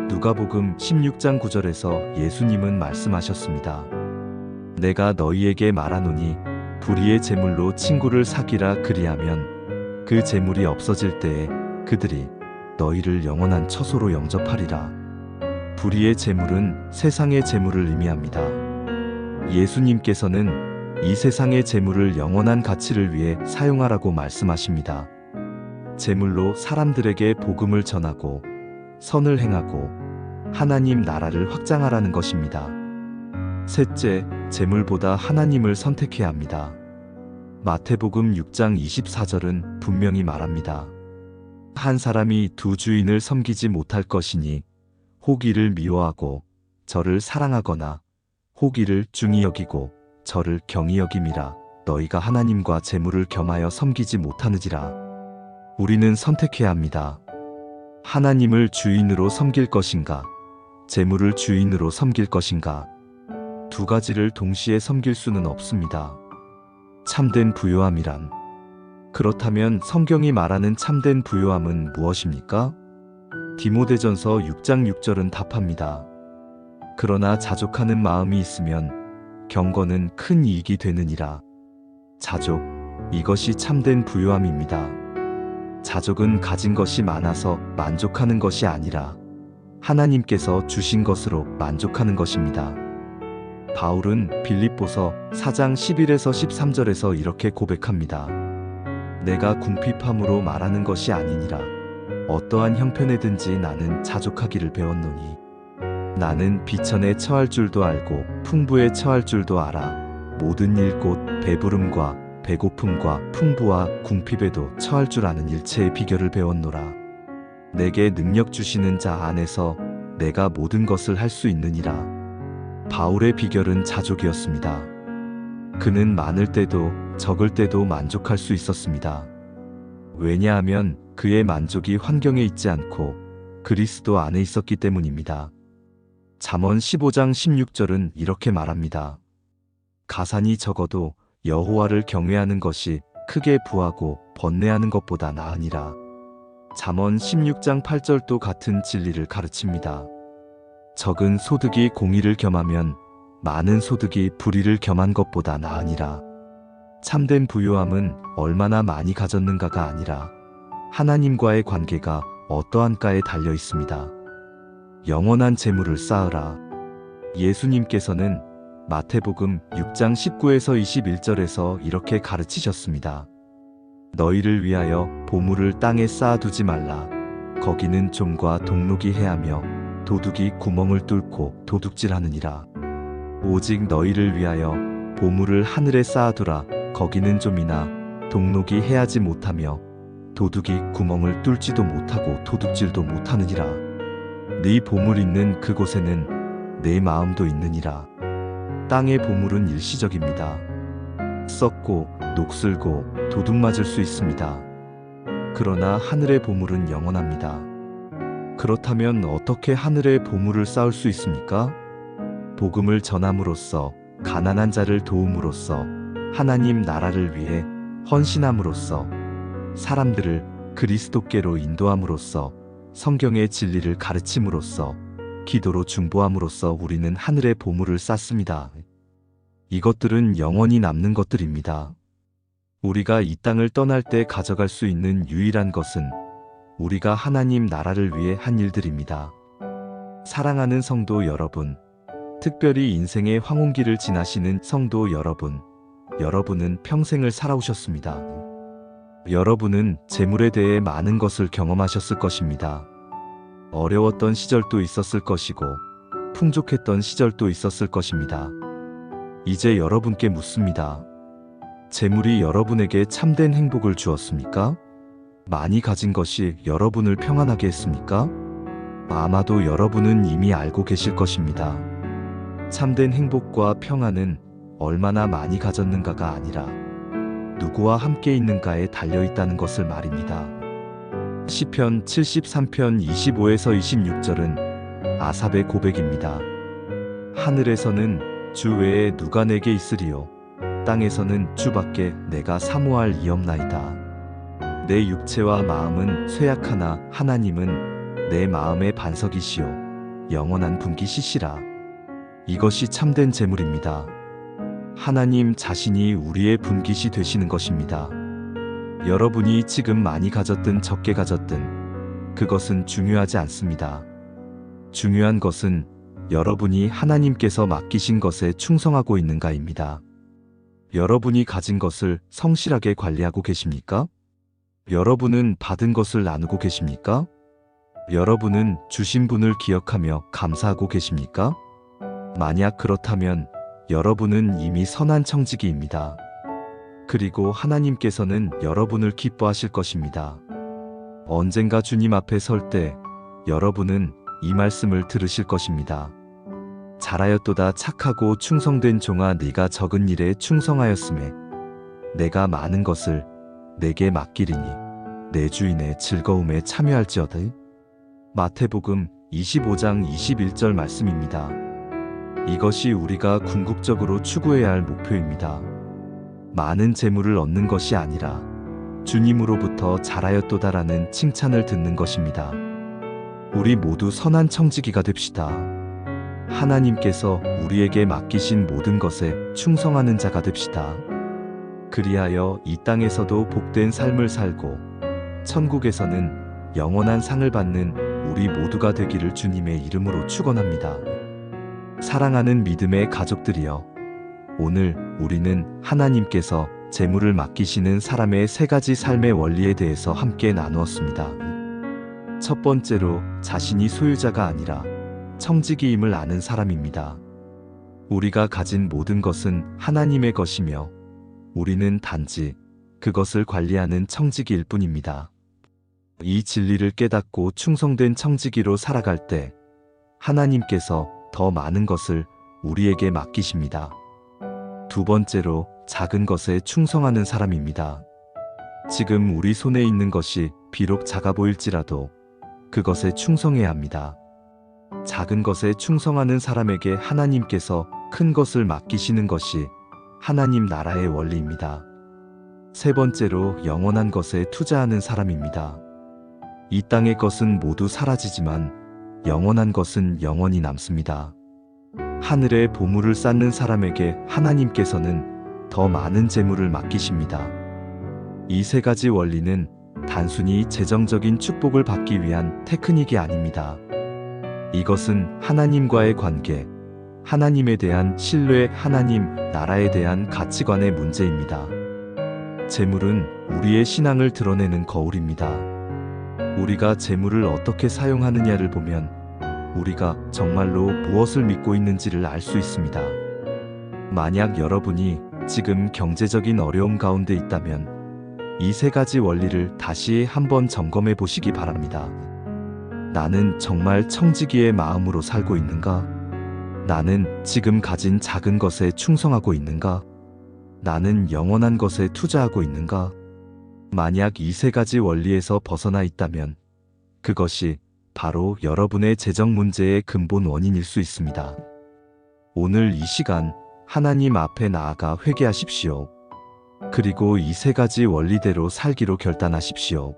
누가복음 16장 9절에서 예수님은 말씀하셨습니다. 내가 너희에게 말하노니 불의의 재물로 친구를 사귀라 그리하면 그 재물이 없어질 때에 그들이 너희를 영원한 처소로 영접하리라. 불의의 재물은 세상의 재물을 의미합니다. 예수님께서는 이 세상의 재물을 영원한 가치를 위해 사용하라고 말씀하십니다. 재물로 사람들에게 복음을 전하고 선을 행하고 하나님 나라를 확장하라는 것입니다. 셋째, 재물보다 하나님을 선택해야 합니다. 마태복음 6장 24절은 분명히 말합니다. 한 사람이 두 주인을 섬기지 못할 것이니 혹 이를 미워하고 저를 사랑하거나 혹 이를 중히 여기고 저를 경히 여김이라. 너희가 하나님과 재물을 겸하여 섬기지 못하느니라. 우리는 선택해야 합니다. 하나님을 주인으로 섬길 것인가, 재물을 주인으로 섬길 것인가. 두 가지를 동시에 섬길 수는 없습니다. 참된 부요함이란. 그렇다면 성경이 말하는 참된 부요함은 무엇입니까? 디모데전서 6장 6절은 답합니다. 그러나 자족하는 마음이 있으면 경건은 큰 이익이 되느니라. 자족, 이것이 참된 부요함입니다. 자족은 가진 것이 많아서 만족하는 것이 아니라 하나님께서 주신 것으로 만족하는 것입니다. 바울은 빌립보서 4장 11에서 13절에서 이렇게 고백합니다. 내가 궁핍함으로 말하는 것이 아니니라. 어떠한 형편에든지 나는 자족하기를 배웠노니 나는 비천에 처할 줄도 알고 풍부에 처할 줄도 알아. 모든 일 곧 배부름과 배고픔과 풍부와 궁핍에도 처할 줄 아는 일체의 비결을 배웠노라. 내게 능력 주시는 자 안에서 내가 모든 것을 할 수 있느니라. 바울의 비결은 자족이었습니다. 그는 많을 때도 적을 때도 만족할 수 있었습니다. 왜냐하면 그의 만족이 환경에 있지 않고 그리스도 안에 있었기 때문입니다. 잠언 15장 16절은 이렇게 말합니다. 가산이 적어도 여호와를 경외하는 것이 크게 부하고 번뇌하는 것보다 나으니라. 잠언 16장 8절도 같은 진리를 가르칩니다. 적은 소득이 공의를 겸하면 많은 소득이 불의를 겸한 것보다 나으니라. 참된 부유함은 얼마나 많이 가졌는가가 아니라 하나님과의 관계가 어떠한가에 달려 있습니다. 영원한 재물을 쌓으라. 예수님께서는 마태복음 6장 19에서 21절에서 이렇게 가르치셨습니다. 너희를 위하여 보물을 땅에 쌓아두지 말라. 거기는 좀과 동록이 해하며 도둑이 구멍을 뚫고 도둑질하느니라. 오직 너희를 위하여 보물을 하늘에 쌓아두라. 거기는 좀이나 동록이 해하지 못하며 도둑이 구멍을 뚫지도 못하고 도둑질도 못하느니라. 네 보물 있는 그곳에는 내 마음도 있느니라. 땅의 보물은 일시적입니다. 썩고 녹슬고 도둑 맞을 수 있습니다. 그러나 하늘의 보물은 영원합니다. 그렇다면 어떻게 하늘의 보물을 쌓을 수 있습니까? 복음을 전함으로써, 가난한 자를 도움으로써, 하나님 나라를 위해 헌신함으로써, 사람들을 그리스도께로 인도함으로써, 성경의 진리를 가르침으로써, 기도로 중보함으로써 우리는 하늘의 보물을 쌓습니다. 이것들은 영원히 남는 것들입니다. 우리가 이 땅을 떠날 때 가져갈 수 있는 유일한 것은 우리가 하나님 나라를 위해 한 일들입니다. 사랑하는 성도 여러분, 특별히 인생의 황혼기를 지나시는 성도 여러분, 여러분은 평생을 살아오셨습니다. 여러분은 재물에 대해 많은 것을 경험하셨을 것입니다. 어려웠던 시절도 있었을 것이고 풍족했던 시절도 있었을 것입니다. 이제 여러분께 묻습니다. 재물이 여러분에게 참된 행복을 주었습니까? 많이 가진 것이 여러분을 평안하게 했습니까? 아마도 여러분은 이미 알고 계실 것입니다. 참된 행복과 평안은 얼마나 많이 가졌는가가 아니라 누구와 함께 있는가에 달려있다는 것을 말입니다. 시편 73편 25에서 26절은 아삽의 고백입니다. 하늘에서는 주 외에 누가 내게 있으리요? 땅에서는 주밖에 내가 사모할 이 없나이다. 내 육체와 마음은 쇠약하나 하나님은 내 마음의 반석이시요 영원한 분기시시라. 이것이 참된 재물입니다. 하나님 자신이 우리의 분깃이 되시는 것입니다. 여러분이 지금 많이 가졌든 적게 가졌든 그것은 중요하지 않습니다. 중요한 것은 여러분이 하나님께서 맡기신 것에 충성하고 있는가입니다. 여러분이 가진 것을 성실하게 관리하고 계십니까? 여러분은 받은 것을 나누고 계십니까? 여러분은 주신 분을 기억하며 감사하고 계십니까? 만약 그렇다면 여러분은 이미 선한 청지기입니다. 그리고 하나님께서는 여러분을 기뻐하실 것입니다. 언젠가 주님 앞에 설 때 여러분은 이 말씀을 들으실 것입니다. 잘하였도다 착하고 충성된 종아, 네가 적은 일에 충성하였음에 내가 많은 것을 내게 맡기리니 내 주인의 즐거움에 참여할지어다. 마태복음 25장 21절 말씀입니다. 이것이 우리가 궁극적으로 추구해야 할 목표입니다. 많은 재물을 얻는 것이 아니라 주님으로부터 잘하였도다라는 칭찬을 듣는 것입니다. 우리 모두 선한 청지기가 됩시다. 하나님께서 우리에게 맡기신 모든 것에 충성하는 자가 됩시다. 그리하여 이 땅에서도 복된 삶을 살고 천국에서는 영원한 상을 받는 우리 모두가 되기를 주님의 이름으로 축원합니다. 사랑하는 믿음의 가족들이여, 오늘 우리는 하나님께서 재물을 맡기시는 사람의 세 가지 삶의 원리에 대해서 함께 나누었습니다. 첫 번째로 자신이 소유자가 아니라 청지기임을 아는 사람입니다. 우리가 가진 모든 것은 하나님의 것이며 우리는 단지 그것을 관리하는 청지기일 뿐입니다. 이 진리를 깨닫고 충성된 청지기로 살아갈 때 하나님께서 더 많은 것을 우리에게 맡기십니다. 두 번째로 작은 것에 충성하는 사람입니다. 지금 우리 손에 있는 것이 비록 작아 보일지라도 그것에 충성해야 합니다. 작은 것에 충성하는 사람에게 하나님께서 큰 것을 맡기시는 것이 하나님 나라의 원리입니다. 세 번째로 영원한 것에 투자하는 사람입니다. 이 땅의 것은 모두 사라지지만 영원한 것은 영원히 남습니다. 하늘의 보물을 쌓는 사람에게 하나님께서는 더 많은 재물을 맡기십니다. 이 세 가지 원리는 단순히 재정적인 축복을 받기 위한 테크닉이 아닙니다. 이것은 하나님과의 관계, 하나님에 대한 신뢰, 하나님 나라에 대한 가치관의 문제입니다. 재물은 우리의 신앙을 드러내는 거울입니다. 우리가 재물을 어떻게 사용하느냐를 보면 우리가 정말로 무엇을 믿고 있는지를 알 수 있습니다. 만약 여러분이 지금 경제적인 어려움 가운데 있다면 이 세 가지 원리를 다시 한번 점검해 보시기 바랍니다. 나는 정말 청지기의 마음으로 살고 있는가? 나는 지금 가진 작은 것에 충성하고 있는가? 나는 영원한 것에 투자하고 있는가? 만약 이 세 가지 원리에서 벗어나 있다면 그것이 바로 여러분의 재정 문제의 근본 원인일 수 있습니다. 오늘 이 시간 하나님 앞에 나아가 회개하십시오. 그리고 이 세 가지 원리대로 살기로 결단하십시오.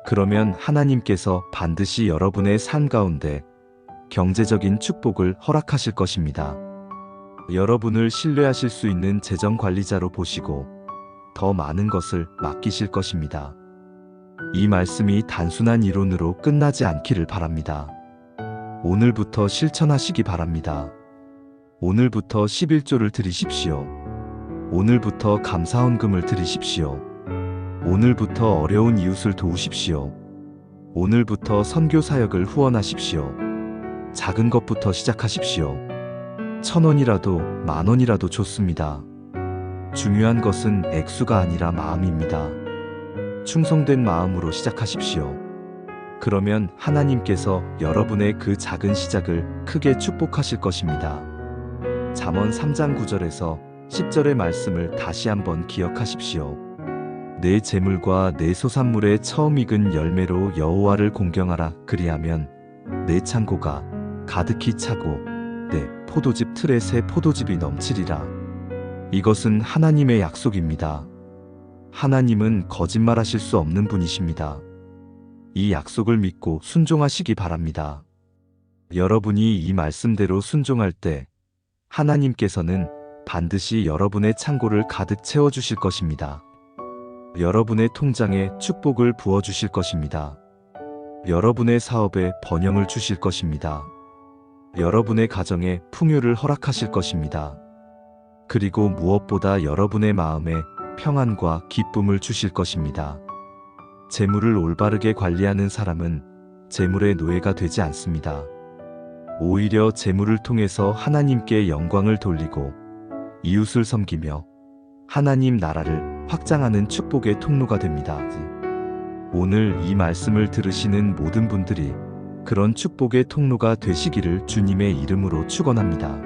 그러면 하나님께서 반드시 여러분의 삶 가운데 경제적인 축복을 허락하실 것입니다. 여러분을 신뢰하실 수 있는 재정 관리자로 보시고 더 많은 것을 맡기실 것입니다. 이 말씀이 단순한 이론으로 끝나지 않기를 바랍니다. 오늘부터 실천하시기 바랍니다. 오늘부터 11조를 드리십시오. 오늘부터 감사헌금을 드리십시오. 오늘부터 어려운 이웃을 도우십시오. 오늘부터 선교 사역을 후원하십시오. 작은 것부터 시작하십시오. 1,000원이라도 10,000원이라도 좋습니다. 중요한 것은 액수가 아니라 마음입니다. 충성된 마음으로 시작하십시오. 그러면 하나님께서 여러분의 그 작은 시작을 크게 축복하실 것입니다. 잠언 3장 9절에서 10절의 말씀을 다시 한번 기억하십시오. 내 재물과 내 소산물의 처음 익은 열매로 여호와를 공경하라. 그리하면 내 창고가 가득히 차고 내 포도즙 틀에 새 포도즙이 넘치리라. 이것은 하나님의 약속입니다. 하나님은 거짓말하실 수 없는 분이십니다. 이 약속을 믿고 순종하시기 바랍니다. 여러분이 이 말씀대로 순종할 때 하나님께서는 반드시 여러분의 창고를 가득 채워주실 것입니다. 여러분의 통장에 축복을 부어주실 것입니다. 여러분의 사업에 번영을 주실 것입니다. 여러분의 가정에 풍요를 허락하실 것입니다. 그리고 무엇보다 여러분의 마음에 평안과 기쁨을 주실 것입니다. 재물을 올바르게 관리하는 사람은 재물의 노예가 되지 않습니다. 오히려 재물을 통해서 하나님께 영광을 돌리고 이웃을 섬기며 하나님 나라를 확장하는 축복의 통로가 됩니다. 오늘 이 말씀을 들으시는 모든 분들이 그런 축복의 통로가 되시기를 주님의 이름으로 축원합니다.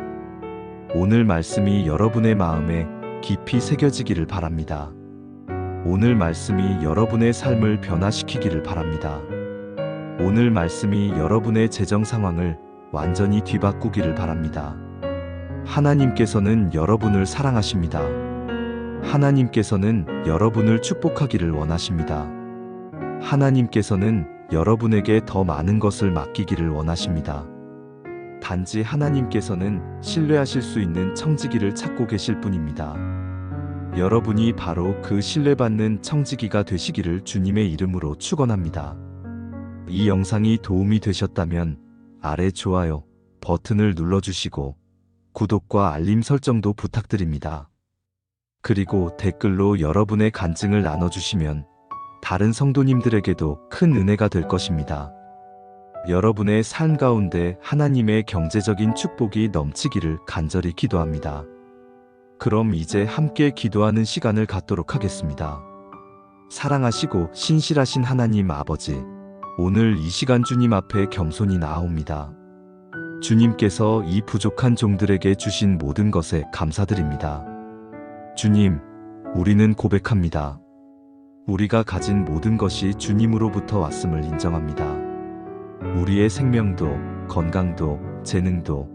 오늘 말씀이 여러분의 마음에 깊이 새겨지기를 바랍니다. 오늘 말씀이 여러분의 삶을 변화시키기를 바랍니다. 오늘 말씀이 여러분의 재정 상황을 완전히 뒤바꾸기를 바랍니다. 하나님께서는 여러분을 사랑하십니다. 하나님께서는 여러분을 축복하기를 원하십니다. 하나님께서는 여러분에게 더 많은 것을 맡기기를 원하십니다. 단지 하나님께서는 신뢰하실 수 있는 청지기를 찾고 계실 뿐입니다. 여러분이 바로 그 신뢰받는 청지기가 되시기를 주님의 이름으로 축원합니다. 이 영상이 도움이 되셨다면 아래 좋아요 버튼을 눌러주시고 구독과 알림 설정도 부탁드립니다. 그리고 댓글로 여러분의 간증을 나눠주시면 다른 성도님들에게도 큰 은혜가 될 것입니다. 여러분의 삶 가운데 하나님의 경제적인 축복이 넘치기를 간절히 기도합니다. 그럼 이제 함께 기도하는 시간을 갖도록 하겠습니다. 사랑하시고 신실하신 하나님 아버지, 오늘 이 시간 주님 앞에 겸손히 나아옵니다. 주님께서 이 부족한 종들에게 주신 모든 것에 감사드립니다. 주님, 우리는 고백합니다. 우리가 가진 모든 것이 주님으로부터 왔음을 인정합니다. 우리의 생명도, 건강도, 재능도,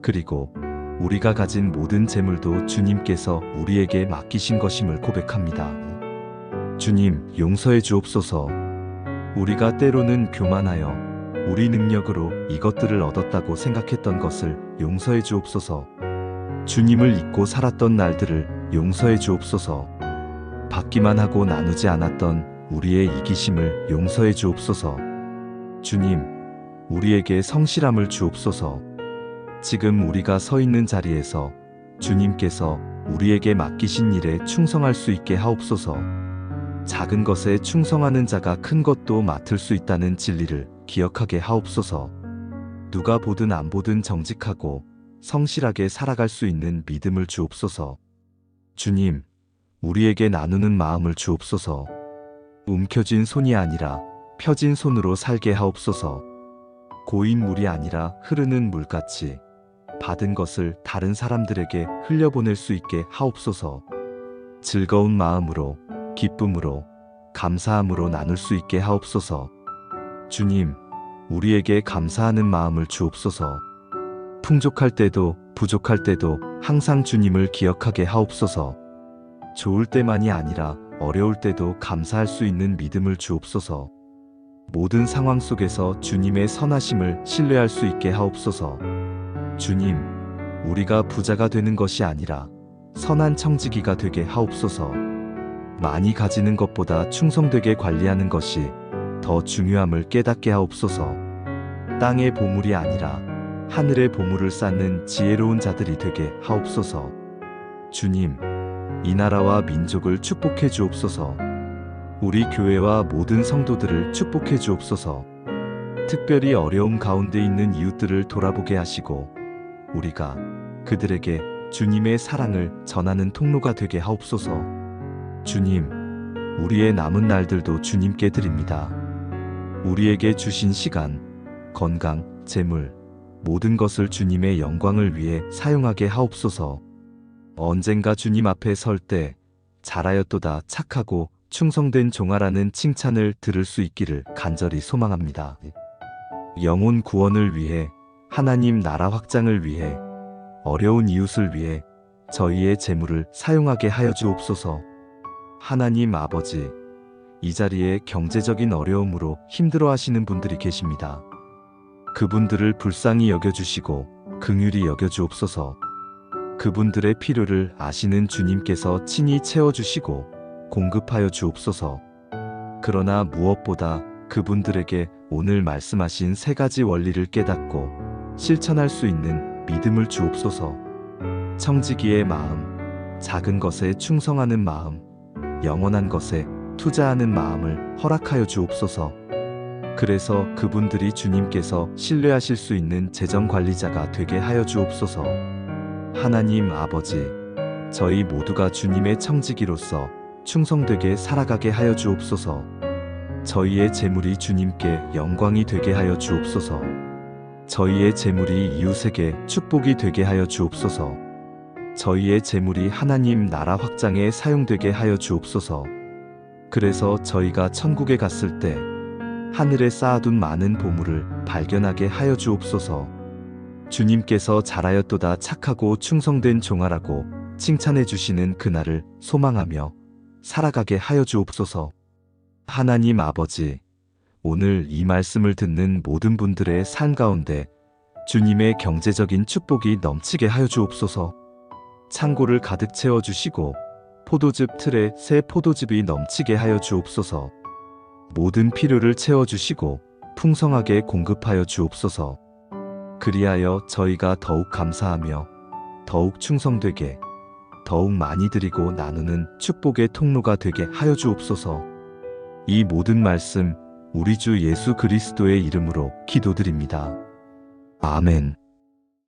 그리고 우리가 가진 모든 재물도 주님께서 우리에게 맡기신 것임을 고백합니다. 주님, 용서해 주옵소서. 우리가 때로는 교만하여 우리 능력으로 이것들을 얻었다고 생각했던 것을 용서해 주옵소서. 주님을 잊고 살았던 날들을 용서해 주옵소서. 받기만 하고 나누지 않았던 우리의 이기심을 용서해 주옵소서. 주님, 우리에게 성실함을 주옵소서. 지금 우리가 서 있는 자리에서 주님께서 우리에게 맡기신 일에 충성할 수 있게 하옵소서. 작은 것에 충성하는 자가 큰 것도 맡을 수 있다는 진리를 기억하게 하옵소서. 누가 보든 안 보든 정직하고 성실하게 살아갈 수 있는 믿음을 주옵소서. 주님, 우리에게 나누는 마음을 주옵소서. 움켜쥔 손이 아니라 펴진 손으로 살게 하옵소서. 고인 물이 아니라 흐르는 물같이 받은 것을 다른 사람들에게 흘려보낼 수 있게 하옵소서. 즐거운 마음으로, 기쁨으로, 감사함으로 나눌 수 있게 하옵소서. 주님, 우리에게 감사하는 마음을 주옵소서. 풍족할 때도 부족할 때도 항상 주님을 기억하게 하옵소서. 좋을 때만이 아니라 어려울 때도 감사할 수 있는 믿음을 주옵소서. 모든 상황 속에서 주님의 선하심을 신뢰할 수 있게 하옵소서. 주님, 우리가 부자가 되는 것이 아니라 선한 청지기가 되게 하옵소서. 많이 가지는 것보다 충성되게 관리하는 것이 더 중요함을 깨닫게 하옵소서. 땅의 보물이 아니라 하늘의 보물을 쌓는 지혜로운 자들이 되게 하옵소서. 주님, 이 나라와 민족을 축복해 주옵소서. 우리 교회와 모든 성도들을 축복해 주옵소서. 특별히 어려움 가운데 있는 이웃들을 돌아보게 하시고 우리가 그들에게 주님의 사랑을 전하는 통로가 되게 하옵소서. 주님, 우리의 남은 날들도 주님께 드립니다. 우리에게 주신 시간, 건강, 재물, 모든 것을 주님의 영광을 위해 사용하게 하옵소서. 언젠가 주님 앞에 설 때 잘하였도다 착하고 충성된 종아라는 칭찬을 들을 수 있기를 간절히 소망합니다. 영혼 구원을 위해, 하나님 나라 확장을 위해, 어려운 이웃을 위해 저희의 재물을 사용하게 하여 주옵소서. 하나님 아버지, 이 자리에 경제적인 어려움으로 힘들어하시는 분들이 계십니다. 그분들을 불쌍히 여겨주시고 긍휼히 여겨주옵소서. 그분들의 필요를 아시는 주님께서 친히 채워주시고 공급하여 주옵소서. 그러나 무엇보다 그분들에게 오늘 말씀하신 세 가지 원리를 깨닫고 실천할 수 있는 믿음을 주옵소서. 청지기의 마음, 작은 것에 충성하는 마음, 영원한 것에 투자하는 마음을 허락하여 주옵소서. 그래서 그분들이 주님께서 신뢰하실 수 있는 재정관리자가 되게 하여 주옵소서. 하나님 아버지, 저희 모두가 주님의 청지기로서 충성되게 살아가게 하여 주옵소서. 저희의 재물이 주님께 영광이 되게 하여 주옵소서. 저희의 재물이 이웃에게 축복이 되게 하여 주옵소서. 저희의 재물이 하나님 나라 확장에 사용되게 하여 주옵소서. 그래서 저희가 천국에 갔을 때 하늘에 쌓아둔 많은 보물을 발견하게 하여 주옵소서. 주님께서 잘하였도다 착하고 충성된 종아라고 칭찬해 주시는 그날을 소망하며 살아가게 하여 주옵소서. 하나님 아버지, 오늘 이 말씀을 듣는 모든 분들의 삶 가운데 주님의 경제적인 축복이 넘치게 하여 주옵소서. 창고를 가득 채워주시고 포도즙 틀에 새 포도즙이 넘치게 하여 주옵소서. 모든 필요를 채워주시고 풍성하게 공급하여 주옵소서. 그리하여 저희가 더욱 감사하며 더욱 충성되게 더욱 많이 드리고 나누는 축복의 통로가 되게 하여 주옵소서. 이 모든 말씀 우리 주 예수 그리스도의 이름으로 기도드립니다. 아멘.